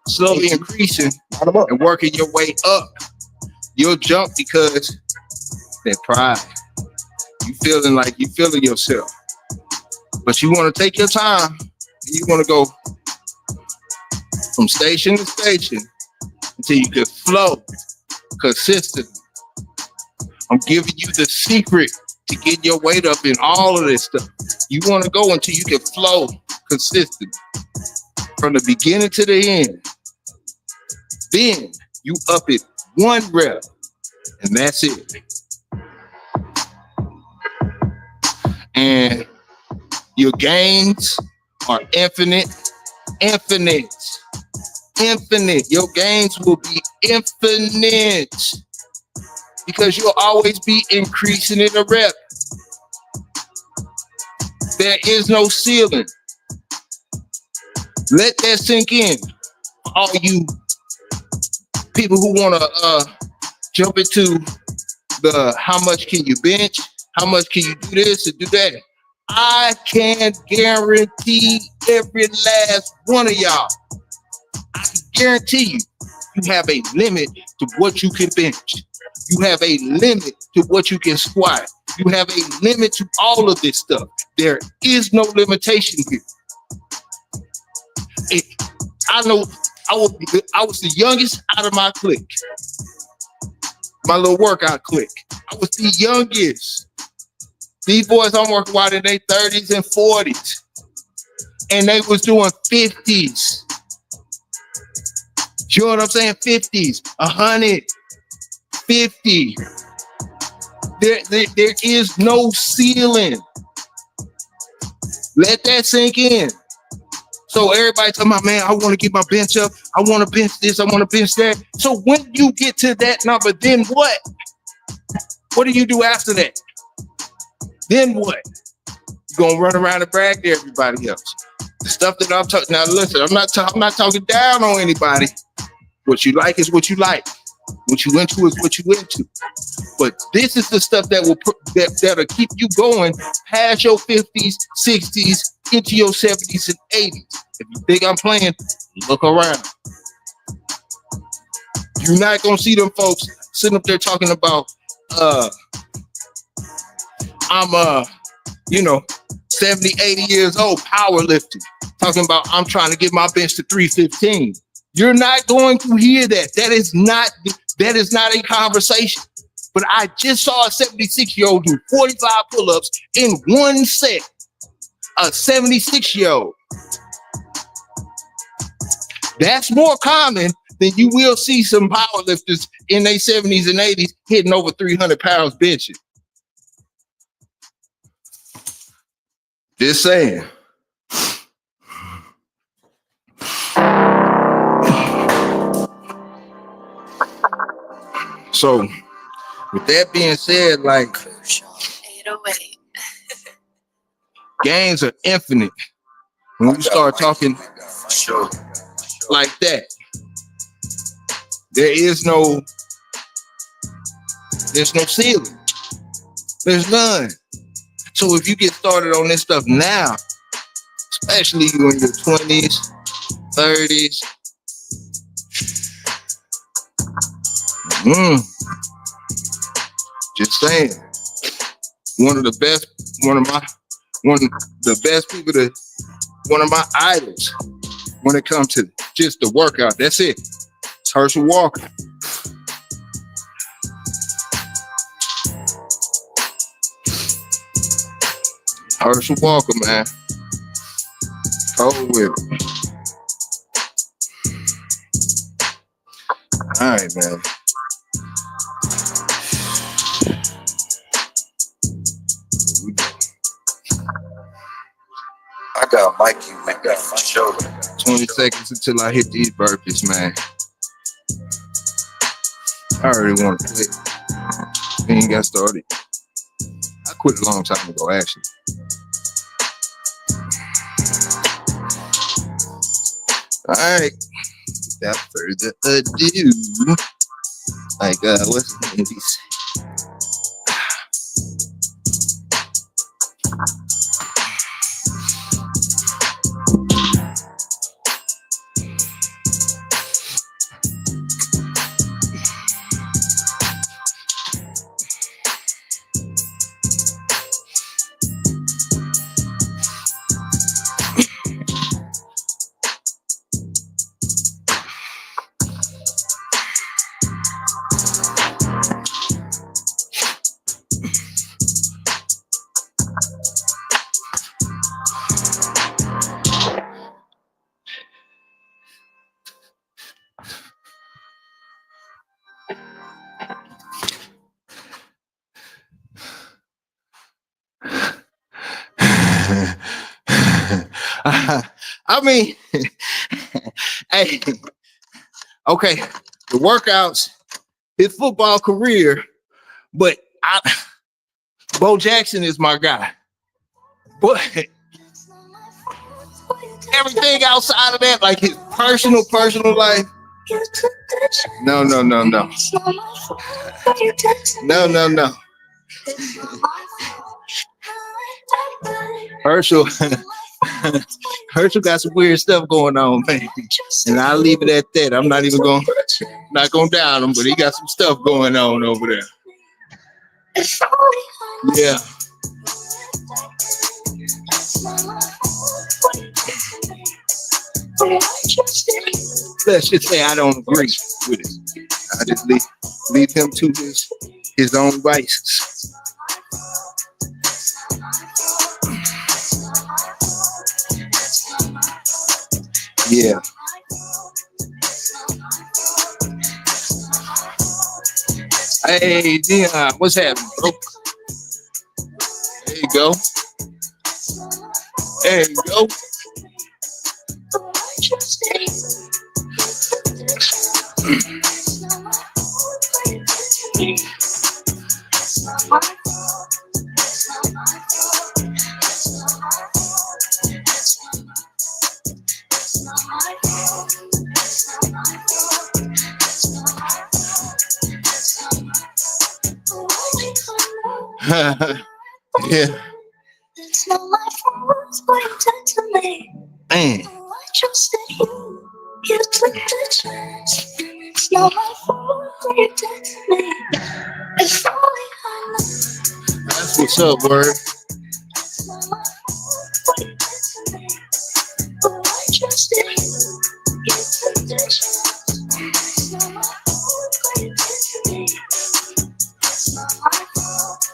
slowly increasing and working your way up, you'll jump because that pride. You feeling yourself. But you want to take your time, and you want to go from station to station until you can flow consistently. I'm giving you the secret to get your weight up in all of this stuff. You want to go until you can flow consistently from the beginning to the end. Then you up it 1 rep, and that's it. And your gains are infinite. Your gains will be infinite because you'll always be increasing in a rep. There is no ceiling. Let that sink in. All you people who want to jump into the how much can you bench, how much can you do this and do that. I can guarantee every last one of y'all. I can guarantee you have a limit to what you can bench. You have a limit to what you can squat. You have a limit to all of this stuff. There is no limitation here. I know I was the youngest out of my clique. My little workout clique. I was the youngest. These boys I'm working with in their 30s and 40s. And they was doing 50s. You know what I'm saying? 50s, 100, 50. There is no ceiling. Let that sink in. So everybody talking about, man, I want to get my bench up. I want to bench this. I want to bench that. So when you get to that number, then what? What do you do after that? Then what? You're going to run around and brag to everybody else. The stuff that I'm talking, now listen, I'm not talking down on anybody. What you like is what you like. What you into is what you into. But this is the stuff that'll keep you going past your 50s, 60s, into your 70s and 80s. If you think I'm playing, look around. You're not gonna see them folks sitting up there talking about I'm 70, 80 years old, powerlifting. Talking about I'm trying to get my bench to 315. You're not going to hear that. That is not a conversation. But I just saw a 76-year-old do 45 pull-ups in one set. A 76-year-old. That's more common than you will see some powerlifters in their 70s and 80s hitting over 300 pounds benching. Just saying. So, with that being said, like, Crucial 808. gains are infinite. When you start talking like that, there's no ceiling. There's none. So if you get started on this stuff now, especially you in your 20s, 30s, Just saying. One of the best people one of my idols when it comes to just the workout. That's it. It's Herschel Walker. Herschel Walker, man. Cold with it. All right, man. Here we go. I got Mikey with my shoulder. 20 seconds until I hit these burpees, man. I already want to quit. We ain't got started. I quit a long time ago, actually. All right. Without further ado, like, what's his name? I mean, hey, okay, the workouts, his football career, but Bo Jackson is my guy. But everything outside of that, like his personal life, no. Herschel got some weird stuff going on, man. And I'll leave it at that. I'm not even going down him, but he got some stuff going on over there. Yeah. Let's just say I don't agree with it. I just leave him to his own vices. Yeah. Hey, Dion, what's happening, bro? There you go. There you go. Yeah. It's not my fault what you did to me. Man. I trusted you. You took the chance. It's not my fault what you did to me. It's only I know. That's what's up, word. It's not my fault what you did to me. I trusted you. You took the chance. It's not my fault what you did to me. It's not my fault.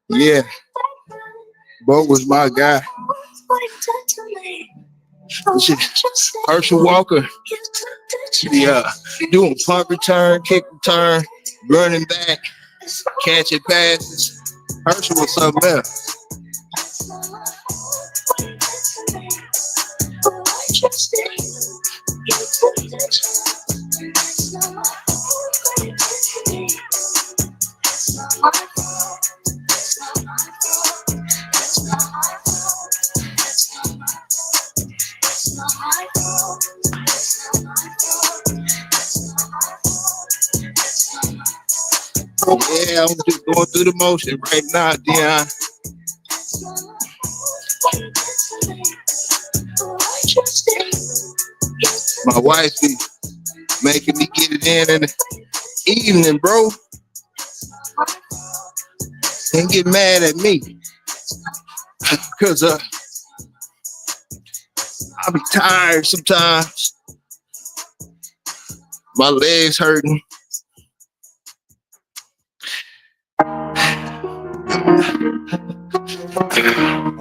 Yeah. Bo was my guy. Herschel Walker. Yeah. Doing punt return, kick return, running back, catching passes. Herschel was something else. Yeah, I'm just going through the motion right now, Dion. My wife be making me get it in the evening, bro. And get mad at me. Because I'll be tired sometimes. My legs hurting.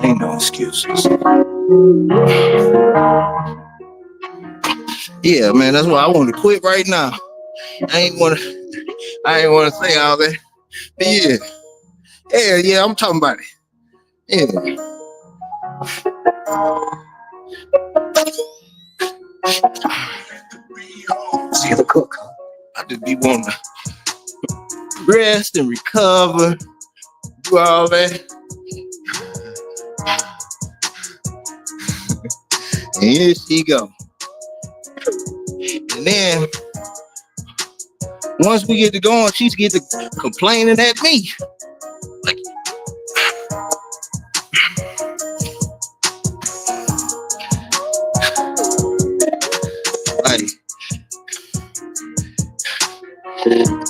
Ain't no excuses. Yeah, man, that's why I want to quit right now. I ain't want to say all that. But yeah, I'm talking about it. Yeah. See the cook. I just be wanting to rest and recover, do all that. And here she go. And then once we get to going, she's get to complaining at me. Like,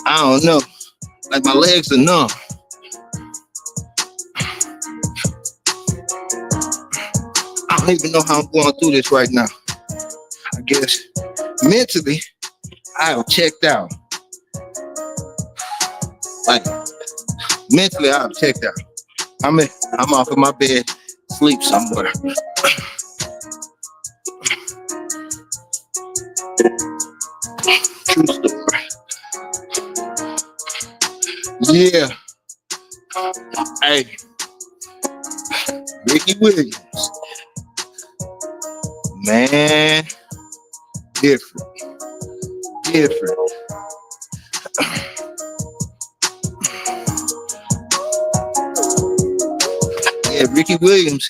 I don't know. Like my legs are numb. I don't even know how I'm going through this right now. I guess mentally, I have checked out. Like mentally, I have checked out. I'm off of my bed, sleep somewhere. True story. Yeah. Hey, Ricky Williams. Man, different. Yeah, Ricky Williams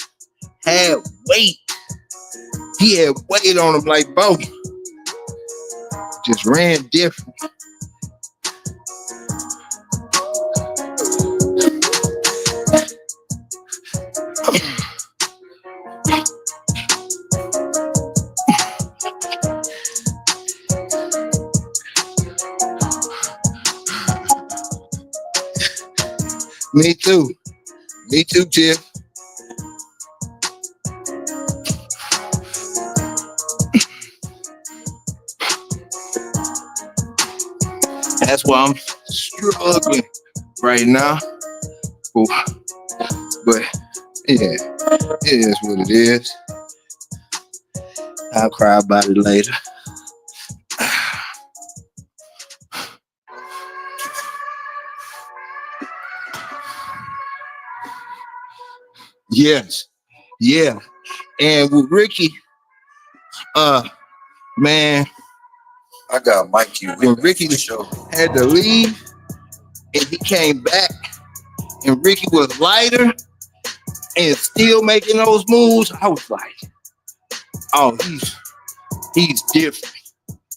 had weight. He had weight on him like Bo. Just ran different. Me too, Tiff. That's why I'm struggling right now. But yeah, it is what it is. I'll cry about it later. Yes, yeah. And with Ricky, man, I got Mikey with when me Ricky for sure. had to leave and he came back and Ricky was lighter and still making those moves, I was like, oh, he's different.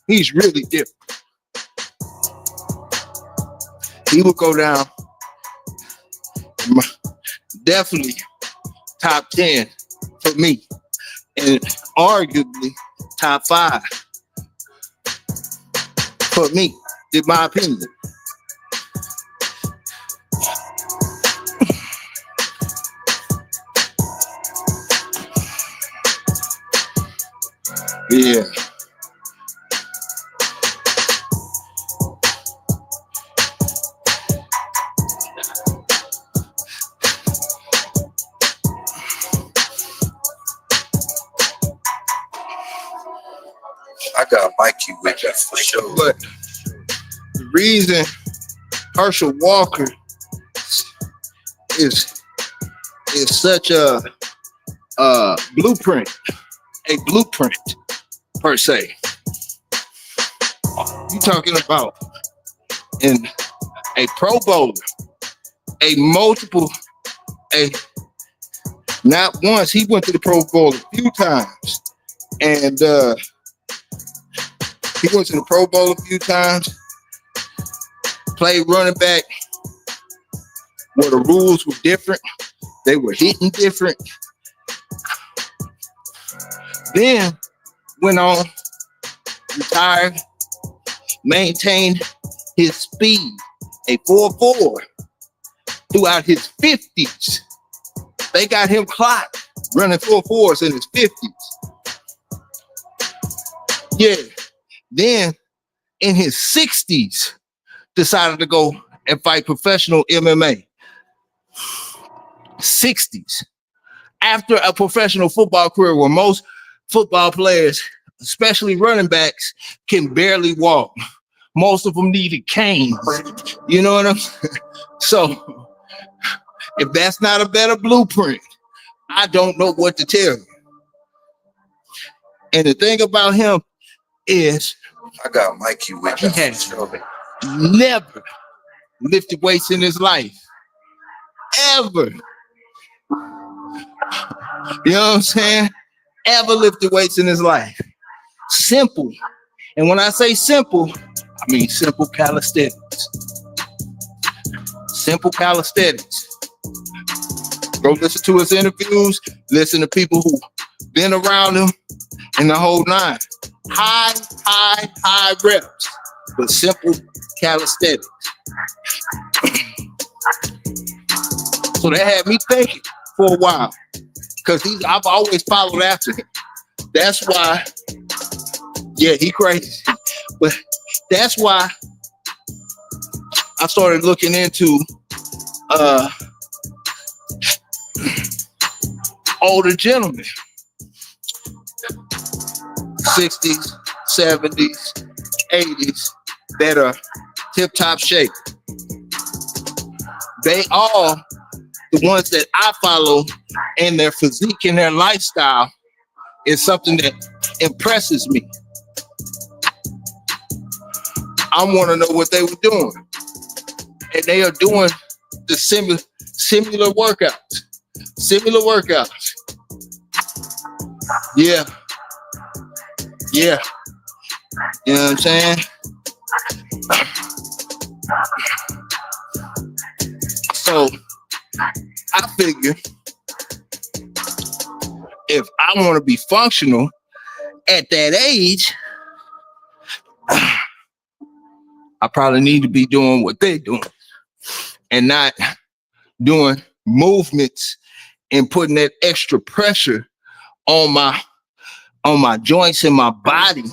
He's really different. He would go down definitely top 10 for me and arguably top 5 for me, in my opinion. Yeah. I got Mikey with me for sure. But the reason Herschel Walker is such a blueprint per se. You talking about in a Pro Bowler, not once, he went to the Pro Bowl a few times, and he went to the Pro Bowl a few times, played running back where the rules were different, they were hitting different. Then went on, retired, maintained his speed, a 4.4 throughout his 50s. They got him clocked running 4.4s in his 50s. Yeah. Then in his 60s, decided to go and fight professional MMA. 60s. After a professional football career where most football players, especially running backs, can barely walk. Most of them needed canes. You know what I'm saying? So if that's not a better blueprint, I don't know what to tell you. And the thing about him is I got Mikey with he you. has never lifted weights in his life. Ever. You know what I'm saying? Ever lifted weights in his life. Simple. And when I say simple, I mean simple calisthenics. Simple calisthenics. Go listen to his interviews, listen to people who've been around him, and the whole nine. High reps, but simple calisthenics. So that had me thinking for a while, because I've always followed after him. That's why, yeah, he crazy. But that's why I started looking into older gentlemen, 60s, 70s, 80s, that are tip-top shape. They all, the ones that I follow, and their physique and their lifestyle is something that impresses me. I want to know what they were doing. And they are doing the similar workouts. Similar workouts. Yeah. Yeah. You know what I'm saying? So I figure if I want to be functional at that age, I probably need to be doing what they're doing and not doing movements and putting that extra pressure on my joints and my body,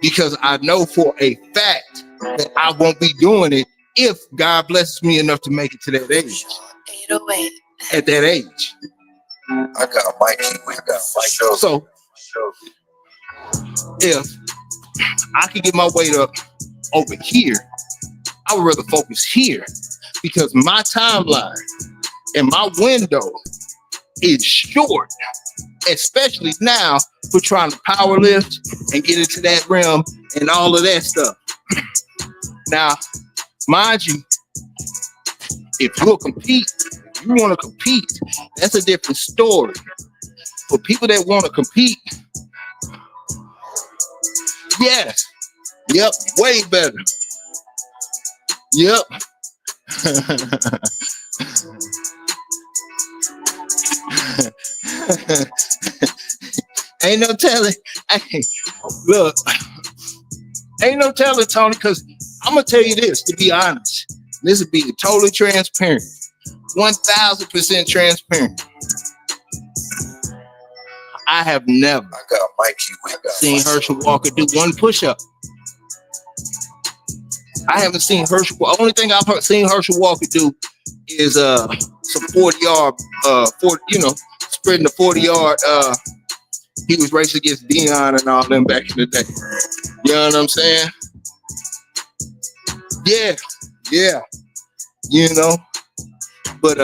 because I know for a fact that I won't be doing it if God blesses me enough to make it to that age. 808. At that age. I got Mikey with you. So if I could get my weight up over here, I would rather focus here, because my timeline and my window is short, especially now for trying to power lift and get into that realm and all of that stuff. Now, mind you, if you want to compete, that's a different story. For people that want to compete, yes, yep, way better. Yep. Ain't no telling. Hey, look, ain't no telling, Tony, because I'm going to tell you this, to be honest. This would be totally transparent. 1,000% transparent. I have never I got Mikey with you. seen Herschel Walker do one push-up. I haven't seen Herschel. The only thing I've seen Herschel Walker do is some 40-yard, spreading the 40-yard. He was racing against Dion and all them back in the day. You know what I'm saying? Yeah. You know, But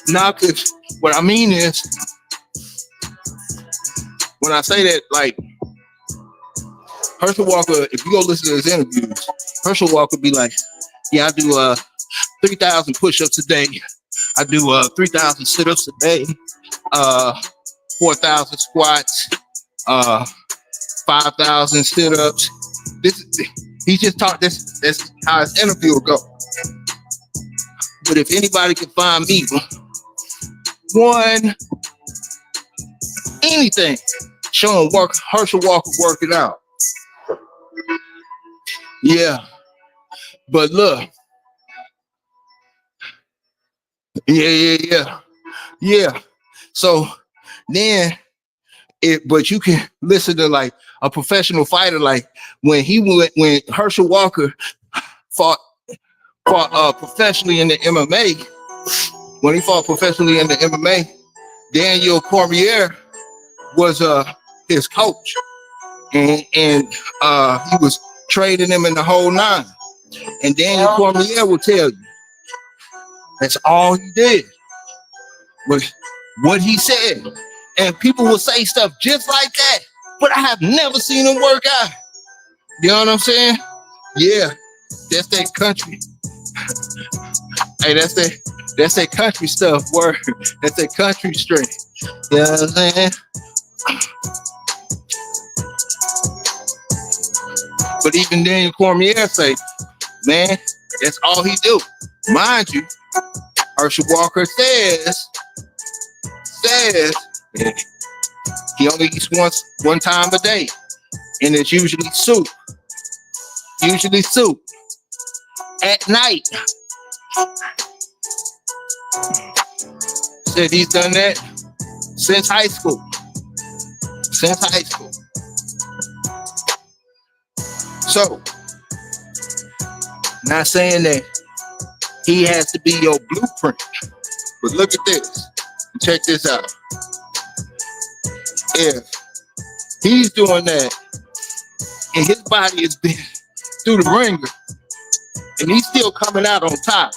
now, cause what I mean is, when I say that, like Herschel Walker, if you go listen to his interviews, Herschel Walker be like, yeah, I do 3,000 push-ups a day. I do 3,000 sit-ups a day, 4,000 squats, 5,000 sit-ups. He just talked this. That's how his interview will go. But if anybody can find me anything showing Herschel Walker working out, yeah. But look, yeah. So then, but you can listen to like a professional fighter, like when Herschel Walker fought professionally in the MMA. When he fought professionally in the MMA, Daniel Cormier was his coach, and he was training him in the whole nine. And Daniel Cormier will tell you that's all he did was what he said. And people will say stuff just like that, but I have never seen him work out. You know what I'm saying? Yeah, that's that country. Hey, that's that country stuff. Word, that's that country strength. You know what I'm saying? But even Daniel Cormier say, man, that's all he do. Mind you, Herschel Walker says he only eats one time a day, and it's usually soup. At night. Said he's done that since high school. So, not saying that he has to be your blueprint, but look at this. Check this out. If he's doing that and his body has been through the ringer and he's still coming out on top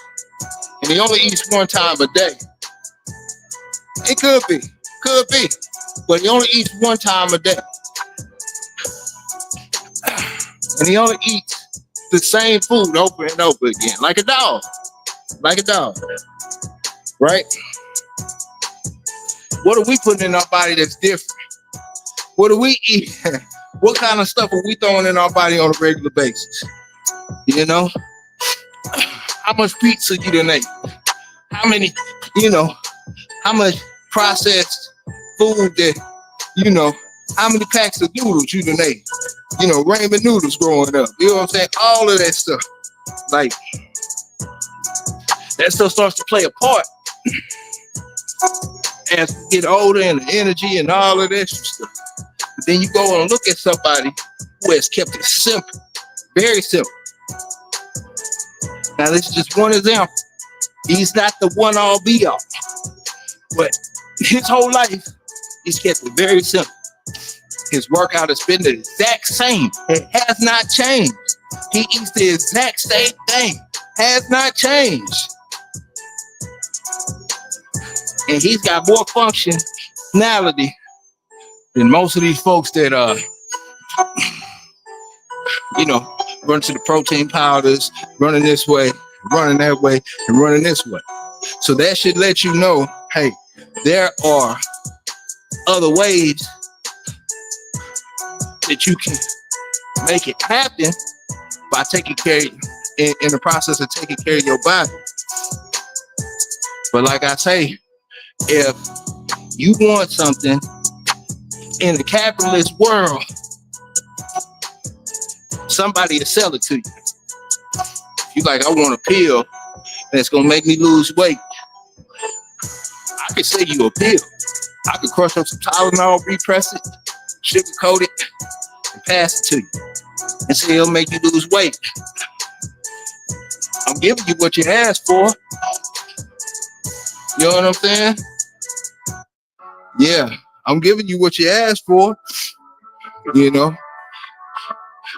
and he only eats one time a day, it could be, but he only eats one time a day. And he only eats the same food over and over again, like a dog, right? What are we putting in our body that's different? What do we eat? What kind of stuff are we throwing in our body on a regular basis? You know, how much pizza you done ate? How many, how much processed food that, how many packs of noodles you done ate? Ramen noodles growing up. You know what I'm saying? All of that stuff. Like, that stuff starts to play a part as we get older and the energy and all of that extra stuff. But then you go and look at somebody who has kept it simple, very simple. Now, this is just one example. He's not the one all be all, but his whole life, he's kept it very simple. His workout has been the exact same. It has not changed. He eats the exact same thing. Has not changed. And he's got more functionality than most of these folks that run to the protein powders, running this way, running that way, and running this way. So that should let you know, hey, there are other ways that you can make it happen by taking care in the process of taking care of your body. But like I say, if you want something in the capitalist world, somebody will sell it to you. You like, I want a pill that's gonna make me lose weight. I can sell you a pill. I could crush up some Tylenol, repress it, sugarcoat it, and pass it to you, and say it'll make you lose weight. I'm giving you what you asked for. You know what I'm saying? Yeah, I'm giving you what you asked for.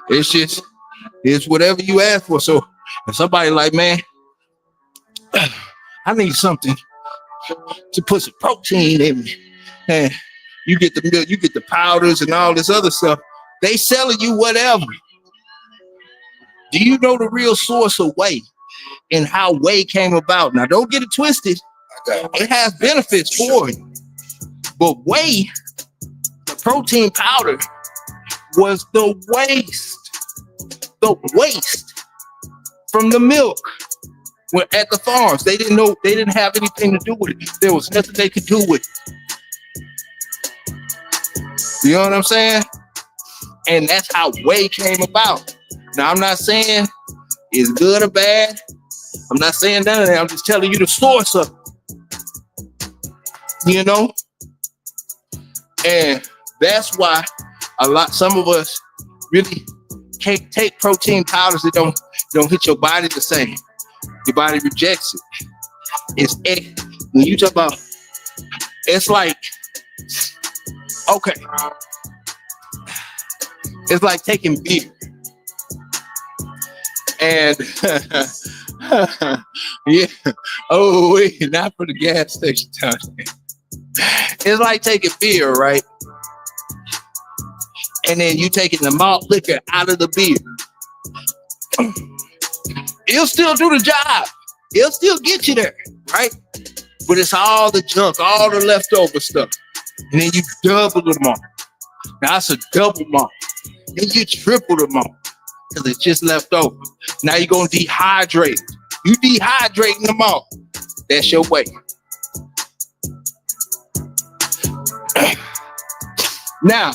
It's whatever you ask for. So if somebody like, man, I need something to put some protein in me. And you get the milk, you get the powders and all this other stuff. They selling you whatever. Do you know the real source of whey and how whey came about? Now, don't get it twisted. It has benefits for you. But whey, the protein powder, was the waste from the milk. When at the farms, they didn't know, they didn't have anything to do with it. There was nothing they could do with it. You know what I'm saying? And that's how whey came about. Now, I'm not saying it's good or bad. I'm not saying none of that. I'm just telling you the source of it. You know? And that's why some of us really can't take protein powders that don't hit your body the same. Your body rejects it. When you talk about, it's like, okay, it's like taking beer. And yeah, oh wait, not for the gas station time. It's like taking beer, right? And then you taking the malt liquor out of the beer. It'll still do the job. It'll still get you there, right? But it's all the junk, all the leftover stuff. And then you double the malt. Now that's a double malt. Then you triple the malt because it's just left over. Now you're going to dehydrate. You dehydrating the malt. That's your way. Now,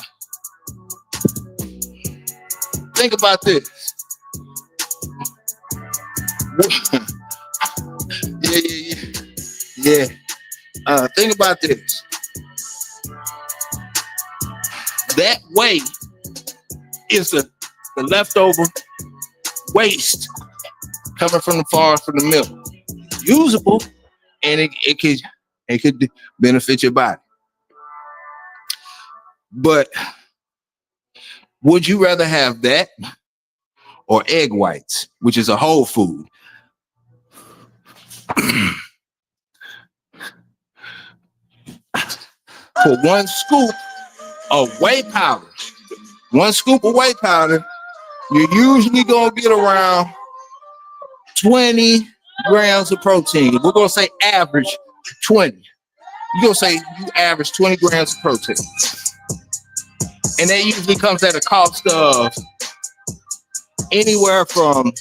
think about this. Yeah. Think about this. That whey is the leftover waste coming from the farm, from the milk. Usable, and it could benefit your body. But would you rather have that or egg whites, which is a whole food? For one scoop of whey powder, you're usually going to get around 20 grams of protein. We're going to say average 20. You're going to say you average 20 grams of protein. And that usually comes at a cost of anywhere from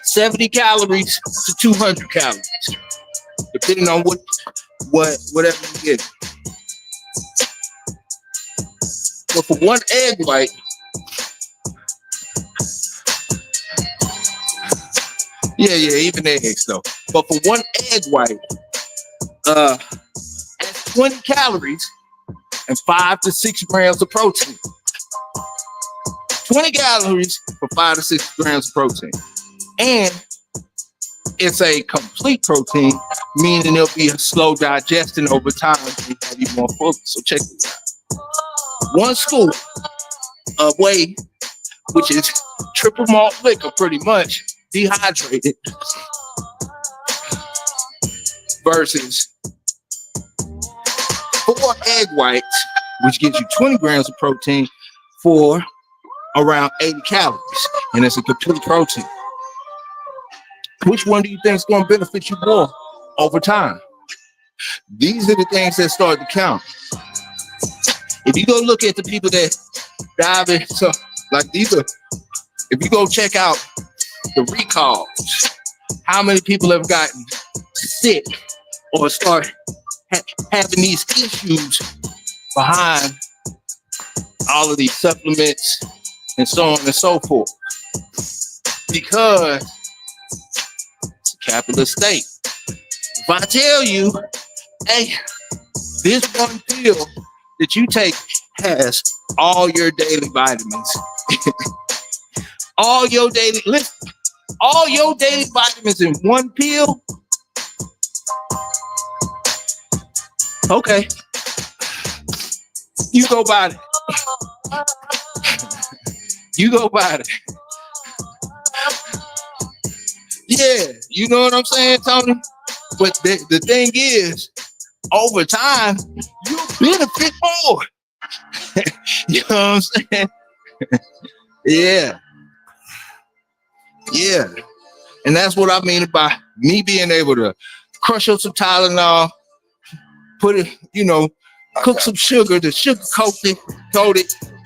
70 calories to 200 calories, depending on whatever you get. But for one egg white, even eggs though. But for one egg white, that's 20 calories and 5 to 6 grams of protein. 20 calories for 5 to 6 grams of protein. And it's a complete protein, meaning it'll be a slow digestion over time and have you more focus. So check this out. One scoop of whey, which is triple malt liquor, pretty much dehydrated, versus 4 egg whites, which gives you 20 grams of protein for around 80 calories, and it's a complete protein. Which one do you think is going to benefit you more over time? These are the things that start to count. If you go look at the people that dive into, like these are, if you go check out the recalls, how many people have gotten sick or start having these issues behind all of these supplements and so on and so forth? Because it's a capitalist state. If I tell you, hey, this one pill that you take has all your daily vitamins, all your daily vitamins in one pill. Okay, you go buy it. You go buy it. Yeah, you know what I'm saying, Tony? But the thing is, over time, you benefit more. You know what I'm saying? Yeah. Yeah. And that's what I mean by me being able to crush up some Tylenol, put it, cook some sugar, the sugar coat it,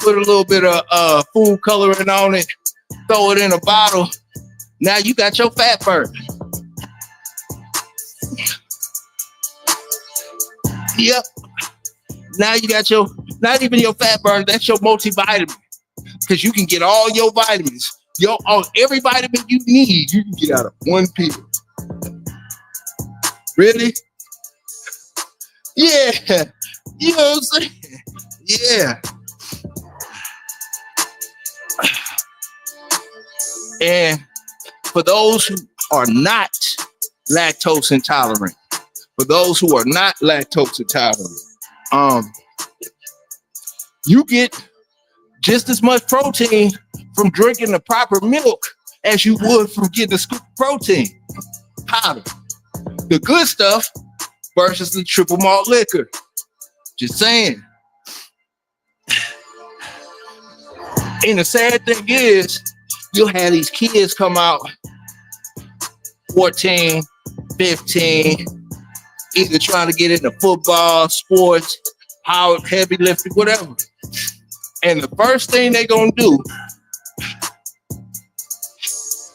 put a little bit of food coloring on it, throw it in a bottle. Now you got your fat burn. Yep. Now you got not even your fat burn, that's your multivitamin. Because you can get all your vitamins, every vitamin you need, you can get out of one pill. Really? Yeah. You know what I'm saying? Yeah. And for those who are not lactose intolerant, you get just as much protein from drinking the proper milk as you would from getting a scoop of protein powder. The good stuff versus the triple malt liquor. Just saying. And the sad thing is, you'll have these kids come out 14, 15, either trying to get into football, sports, power, heavy lifting, whatever. And the first thing they're going to do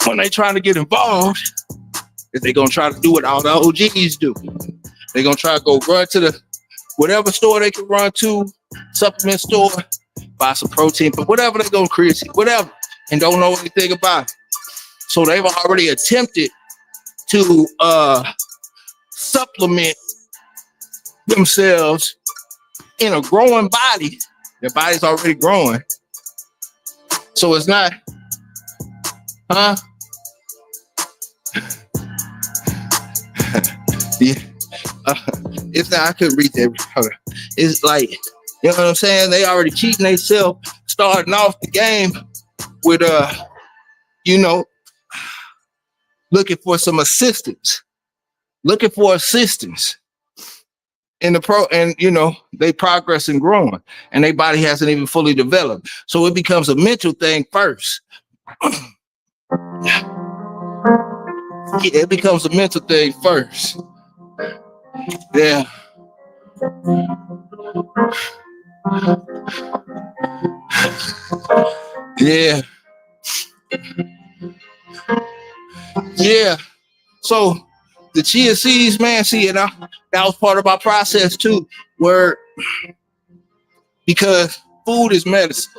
when they trying to get involved is they're going to try to do what all the OGs do. They're going to try to go run to the whatever store they can run to, supplement store, buy some protein, but whatever they're going to create, whatever, and don't know anything about it. So they've already attempted to supplement themselves in a growing body. Their body's already growing. So it's not, yeah. It's not, I couldn't read that. It's like, you know what I'm saying? They already cheating themselves, starting off the game with, looking for some assistance. In the and they progress and growing, and their body hasn't even fully developed. So it becomes a mental thing first. It becomes a mental thing first. Yeah. Yeah. Yeah. So the chia seeds, man, that was part of my process too, because food is medicine.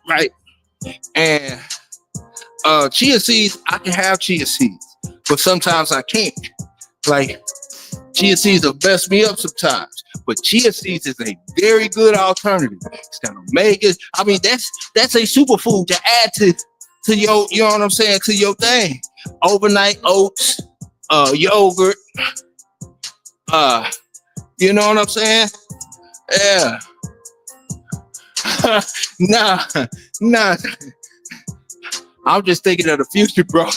Right? And chia seeds, I can have chia seeds, but sometimes I can't. Like, chia seeds will mess me up sometimes, but chia seeds is a very good alternative. It's got omegas. I mean, that's a superfood to add to your, you know what I'm saying, to your thing. Overnight oats, yogurt, you know what I'm saying? Yeah. Nah. I'm just thinking of the future, bro.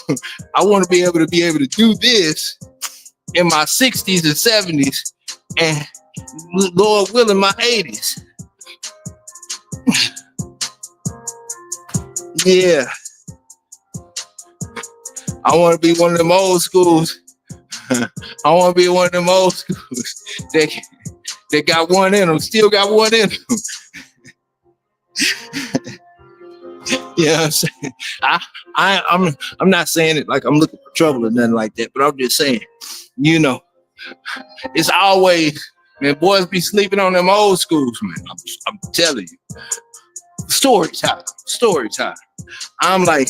I want to be able to do this in my 60s and 70s, and Lord willing, my 80s. Yeah. I want to be one of them old schools. I want to be one of them old schools that got one in them, still got one in them. Yeah, I'm saying, I'm not saying it like I'm looking for trouble or nothing like that, but I'm just saying, it's always, man, boys be sleeping on them old schools, man. I'm telling you. Story time. I'm like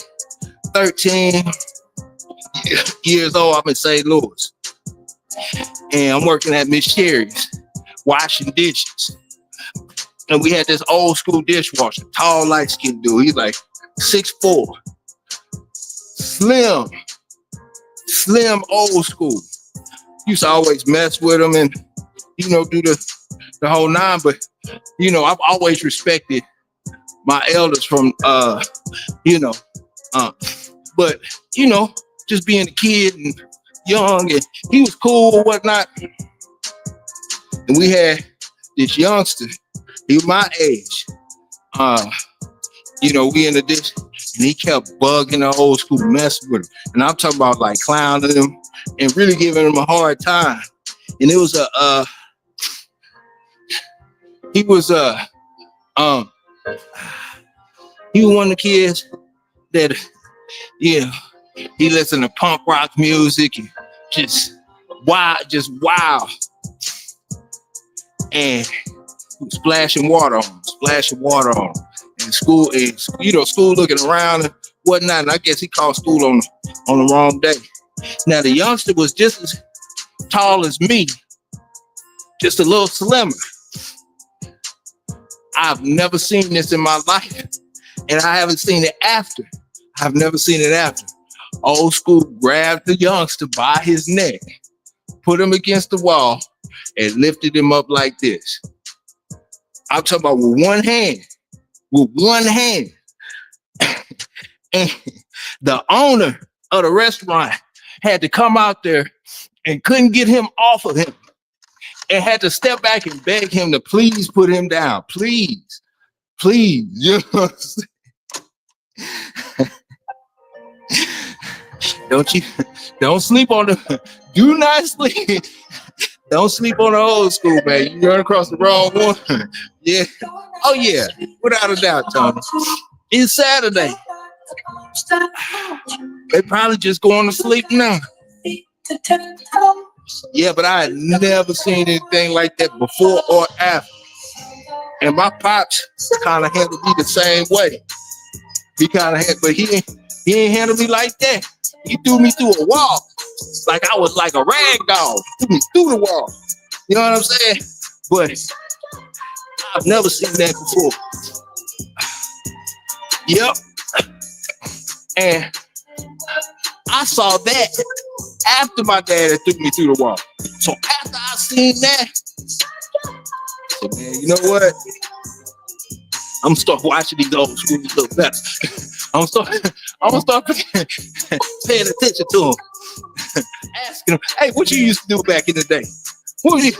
13 years old. I'm in St. Louis, and I'm working at Miss Sherry's, washing dishes. And we had this old school dishwasher, tall, light-skinned dude. He's like 6'4", slim, old school. Used to always mess with him and, do the whole nine. But, I've always respected my elders from, but, just being a kid and young and he was cool or whatnot. And we had this youngster, he was my age. We in the ditch, and he kept bugging the old school, messing with him. And I'm talking about like clowning him and really giving him a hard time. And it was he was one of the kids that, he listened to punk rock music and just wild. And splashing water on him. And school looking around and whatnot. And I guess he called school on the wrong day. Now the youngster was just as tall as me, just a little slimmer. I've never seen this in my life, and I haven't seen it after. I've never seen it after. Old school grabbed the youngster by his neck, put him against the wall, and lifted him up like this. I'm talking about with one hand. And the owner of the restaurant had to come out there and couldn't get him off of him and had to step back and beg him to please put him down. Please. You know what I'm saying? Don't sleep on do not sleep. Don't sleep on the old school, man. You run across the wrong one. Yeah. Oh, yeah. Without a doubt, Tony. It's Saturday. They probably just going to sleep now. Yeah, but I had never seen anything like that before or after. And my pops kind of handled me the same way. But he ain't handled me like that. He threw me through a wall. Like I was like a rag doll. Threw me through the wall. You know what I'm saying? But I've never seen that before. Yep. And I saw that after my dad had threw me through the wall. So after I seen that, I said, man, you know what? I'm gonna start watching these old schools a little better. I'm gonna start paying attention to them. Asking them, hey, what you used to do back in the day? What you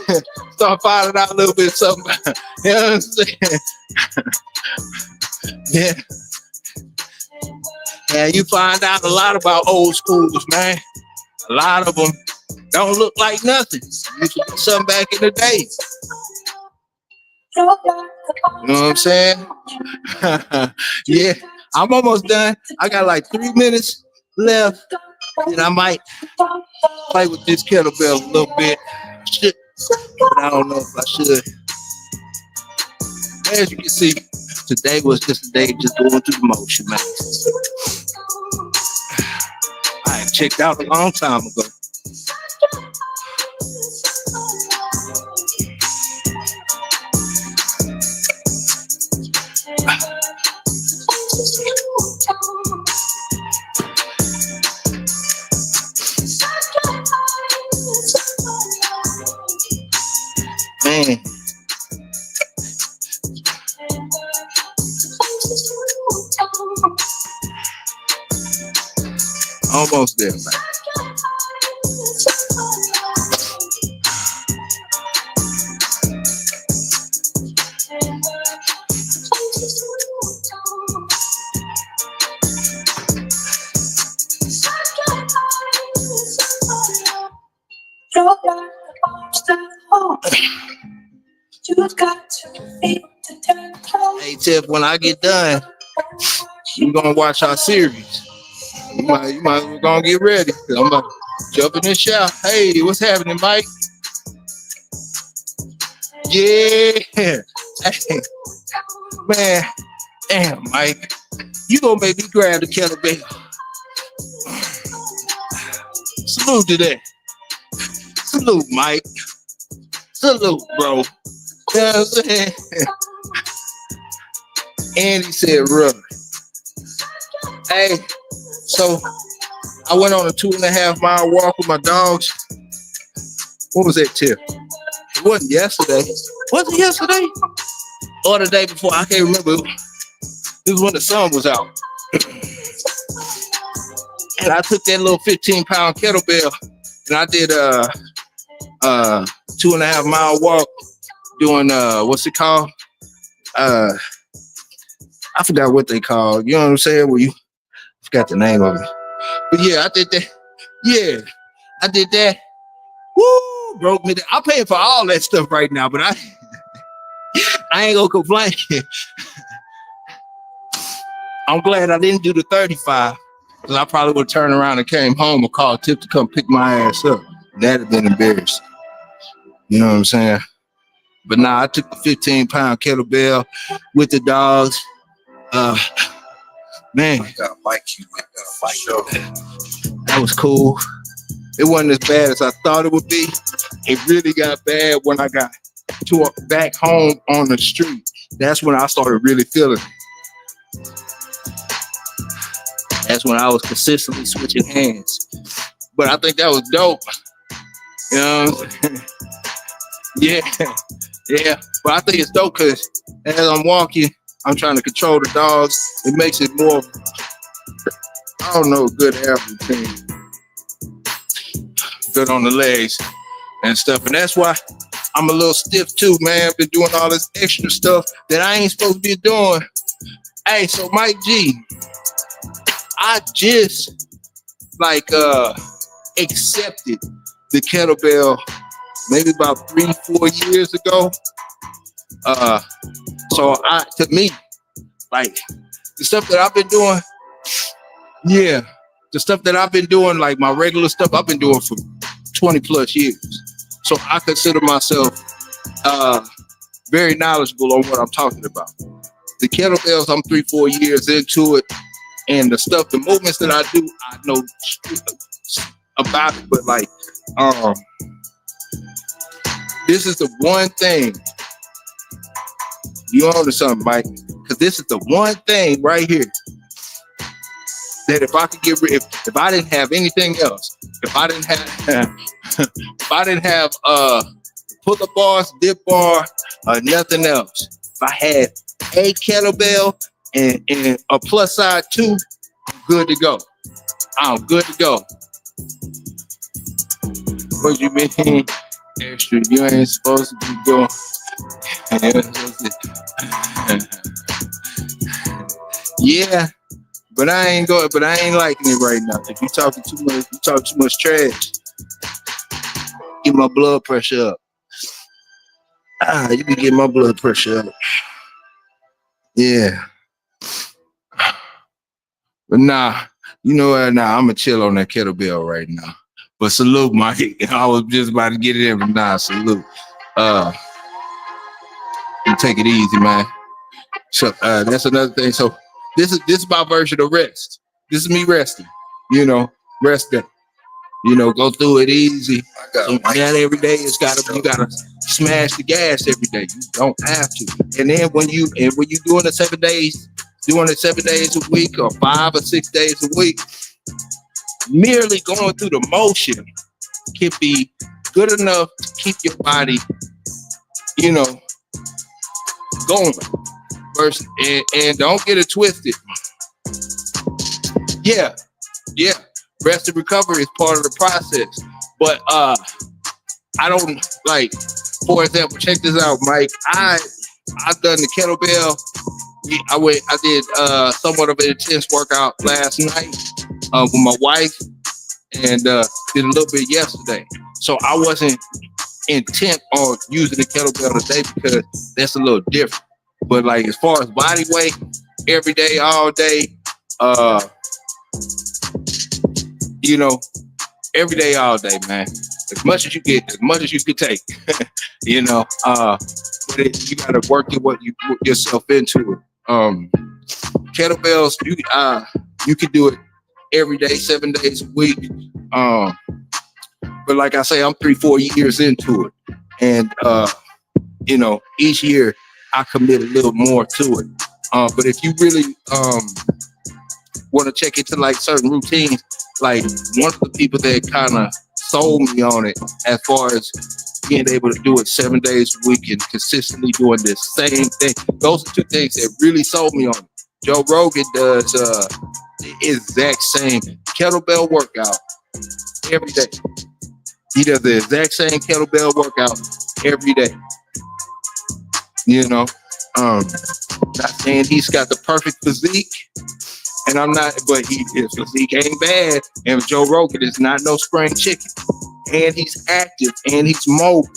start finding out a little bit of something? You know what I'm saying? Yeah. Yeah, you find out a lot about old schools, man. A lot of them don't look like nothing. Used to be something back in the day. You know what I'm saying? Yeah, I'm almost done. I got like 3 minutes left, and I might play with this kettlebell a little bit. Shit, but I don't know if I should. As you can see, today was just a day just going through the motion, man. I had checked out a long time ago. Man. Almost there, man. Hey Tiff, when I get done, we're gonna watch our series. You might we're gonna get ready. I'm about to jump in the shower. Hey, what's happening, Mike? Yeah. Hey, man. Damn, Mike. You gonna make me grab the kettlebell. Salute to that. Salute, Mike. Salute, bro. You know what I'm saying? And he said, run. Hey, so I went on a 2.5 mile walk with my dogs. What was that, Tip? It wasn't yesterday. Was it yesterday? Or the day before? I can't remember. It was when the sun was out. And I took that little 15-pound kettlebell and I did 2.5 mile walk doing what's it called? I forgot what they called. You know what I'm saying? Where you forgot the name of it. But yeah, I did that. Yeah, I did that. Woo, broke me. I'm paying for all that stuff right now, but I ain't gonna complain. I'm glad I didn't do the 35, because I probably would turn around and came home and called Tip to come pick my ass up. That'd have been embarrassed. You know what I'm saying? But nah, I took the 15-pound kettlebell with the dogs. Man, I got Mikey with that fight show. that was cool. It wasn't as bad as I thought it would be. It really got bad when I got back home on the street. That's when I started really feeling it. That's when I was consistently switching hands. But I think that was dope. You know what I'm saying? Yeah. But I think it's dope because as I'm walking, I'm trying to control the dogs. It makes it more, I don't know, good air routine. Good on the legs and stuff. And that's why I'm a little stiff too, man. Been doing all this extra stuff that I ain't supposed to be doing. Hey, so Mike G, I just accepted the kettlebell maybe about 3-4 years ago. So to me, like the stuff that I've been doing, the stuff that I've been doing, like my regular stuff, I've been doing for 20 plus years. So I consider myself very knowledgeable on what I'm talking about. The kettlebells, I'm 3-4 years into it, and the movements that I do, I know about it. But like, this is the one thing. You own to something, Mike? Because this is the one thing right here that if I could get rid, if I didn't have anything else, if I didn't have pull-up bars, dip bar, nothing else. If I had a kettlebell and a plus side too, I'm good to go. I'm good to go. What you mean? Extra, you ain't supposed to be doing. Yeah, but I ain't liking it right now. If you talking too much trash, get my blood pressure up. You can get my blood pressure up. Yeah. But nah, you know what? Nah, I'm gonna chill on that kettlebell right now. But salute, Mike. I was just about to get it in, but nah, salute. You take it easy, man. So that's another thing. So this is my version of rest. This is me resting. You know, resting. You know, go through it easy. So not every day you gotta smash the gas every day. You don't have to. And then when you doing it 7 days a week or 5 or 6 days a week, merely going through the motion can be good enough to keep your body, you know, going. Versus, and don't get it twisted. Yeah. Rest and recovery is part of the process. But I don't like, for example, check this out, Mike. I've done the kettlebell. I did somewhat of an intense workout last night with my wife, and did a little bit yesterday. So I wasn't intent on using the kettlebell today because that's a little different. But like as far as body weight, every day, all day, you know, every day, all day, man. As much as you get, as much as you can take, you know. But you gotta work yourself into it. Kettlebells, you can do it every day, 7 days a week. But like I say, I'm 3-4 years into it, and you know, each year I commit a little more to it. But if you really want to check into like certain routines, like one of the people that kind of sold me on it as far as being able to do it 7 days a week and consistently doing the same thing, those are two things that really sold me on it. Joe Rogan does the exact same kettlebell workout every day. He does the exact same kettlebell workout every day. You know, not saying he's got the perfect physique, and I'm not, but his physique ain't bad. And Joe Rogan is not no spring chicken, and he's active and he's mobile.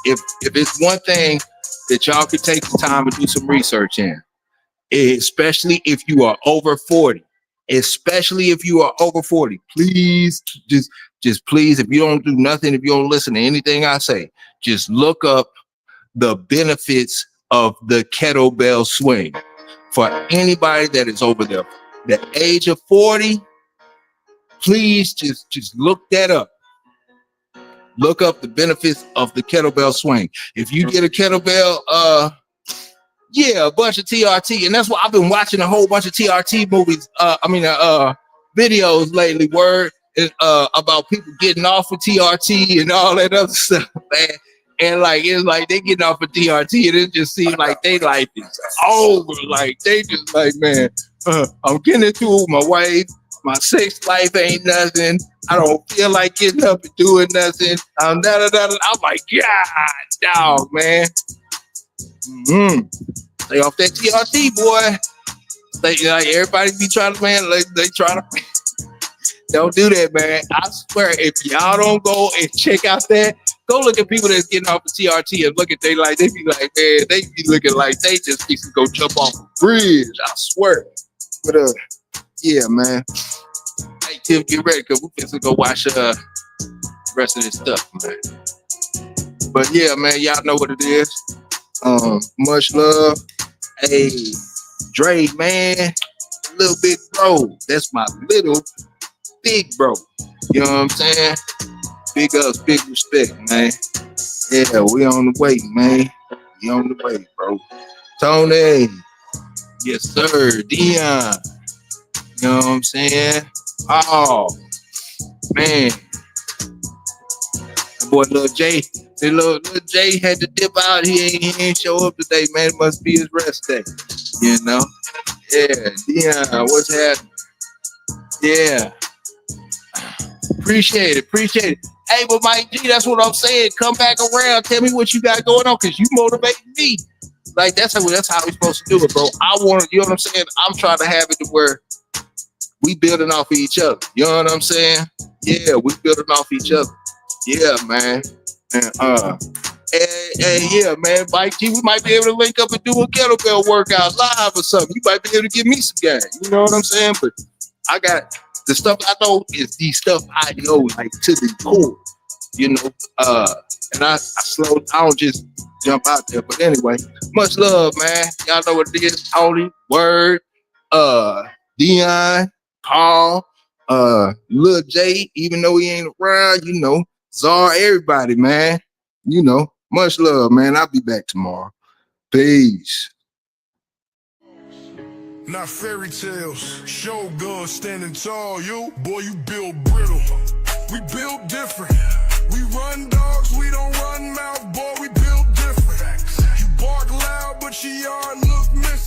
If it's one thing that y'all could take the time to do some research in, especially if you are over 40, please just please, if you don't do nothing, if you don't listen to anything I say, just look up the benefits of the kettlebell swing. For anybody that is over the age of 40, please just look that up. Look up the benefits of the kettlebell swing. If you get a kettlebell, a bunch of TRT, and that's why I've been watching a whole bunch of TRT movies. Videos lately, about people getting off of TRT and all that other stuff, man. And like it's like they getting off of TRT, and it just seems like they life is over. Like they just like, man, I'm getting into it with my wife. My sex life ain't nothing. I don't feel like getting up and doing nothing. I'm like, God, dog, man. Stay off that TRT, boy. Like everybody be trying to, man. Like they trying to. Don't do that, man. I swear, if y'all don't go and check out that, go look at people that's getting off the TRT and look at they be like, man, they be looking like they just need to go jump off a bridge. I swear. But yeah, man. Hey, Tim, get ready because we finna go watch the rest of this stuff, man. But yeah, man, y'all know what it is. Much love. Hey, Dre, man, little big bro. That's my little big bro. You know what I'm saying? Big ups, big respect, man. Yeah, we on the way, man. We on the way, bro. Tony. Yes, sir. Dion. You know what I'm saying? Oh, man. That boy, Lil J. Lil J had to dip out. He ain't show up today, man. It must be his rest day. You know? Yeah, Dion, what's happening? Yeah. Appreciate it. Hey, but Mike G, that's what I'm saying. Come back around. Tell me what you got going on, because you motivating me. Like, that's how we're supposed to do it, bro. I want to, you know what I'm saying? I'm trying to have it to where we building off of each other. You know what I'm saying? Yeah, we building off each other. Yeah, man. And yeah, man, Mike G, we might be able to link up and do a kettlebell workout live or something. You might be able to give me some game. You know what I'm saying? But I got the stuff I know is the stuff I know, like to the core, you know. And I don't just jump out there. But anyway, much love, man. Y'all know what it is. Tony, Word, Dion, Paul, Lil J, even though he ain't around, you know, Czar, everybody, man. You know, much love, man. I'll be back tomorrow. Peace. Not fairy tales, show good, standing tall. You, boy, you build brittle. We build different. We run dogs, we don't run mouth, boy, we build different. You bark loud, but your yard look missing.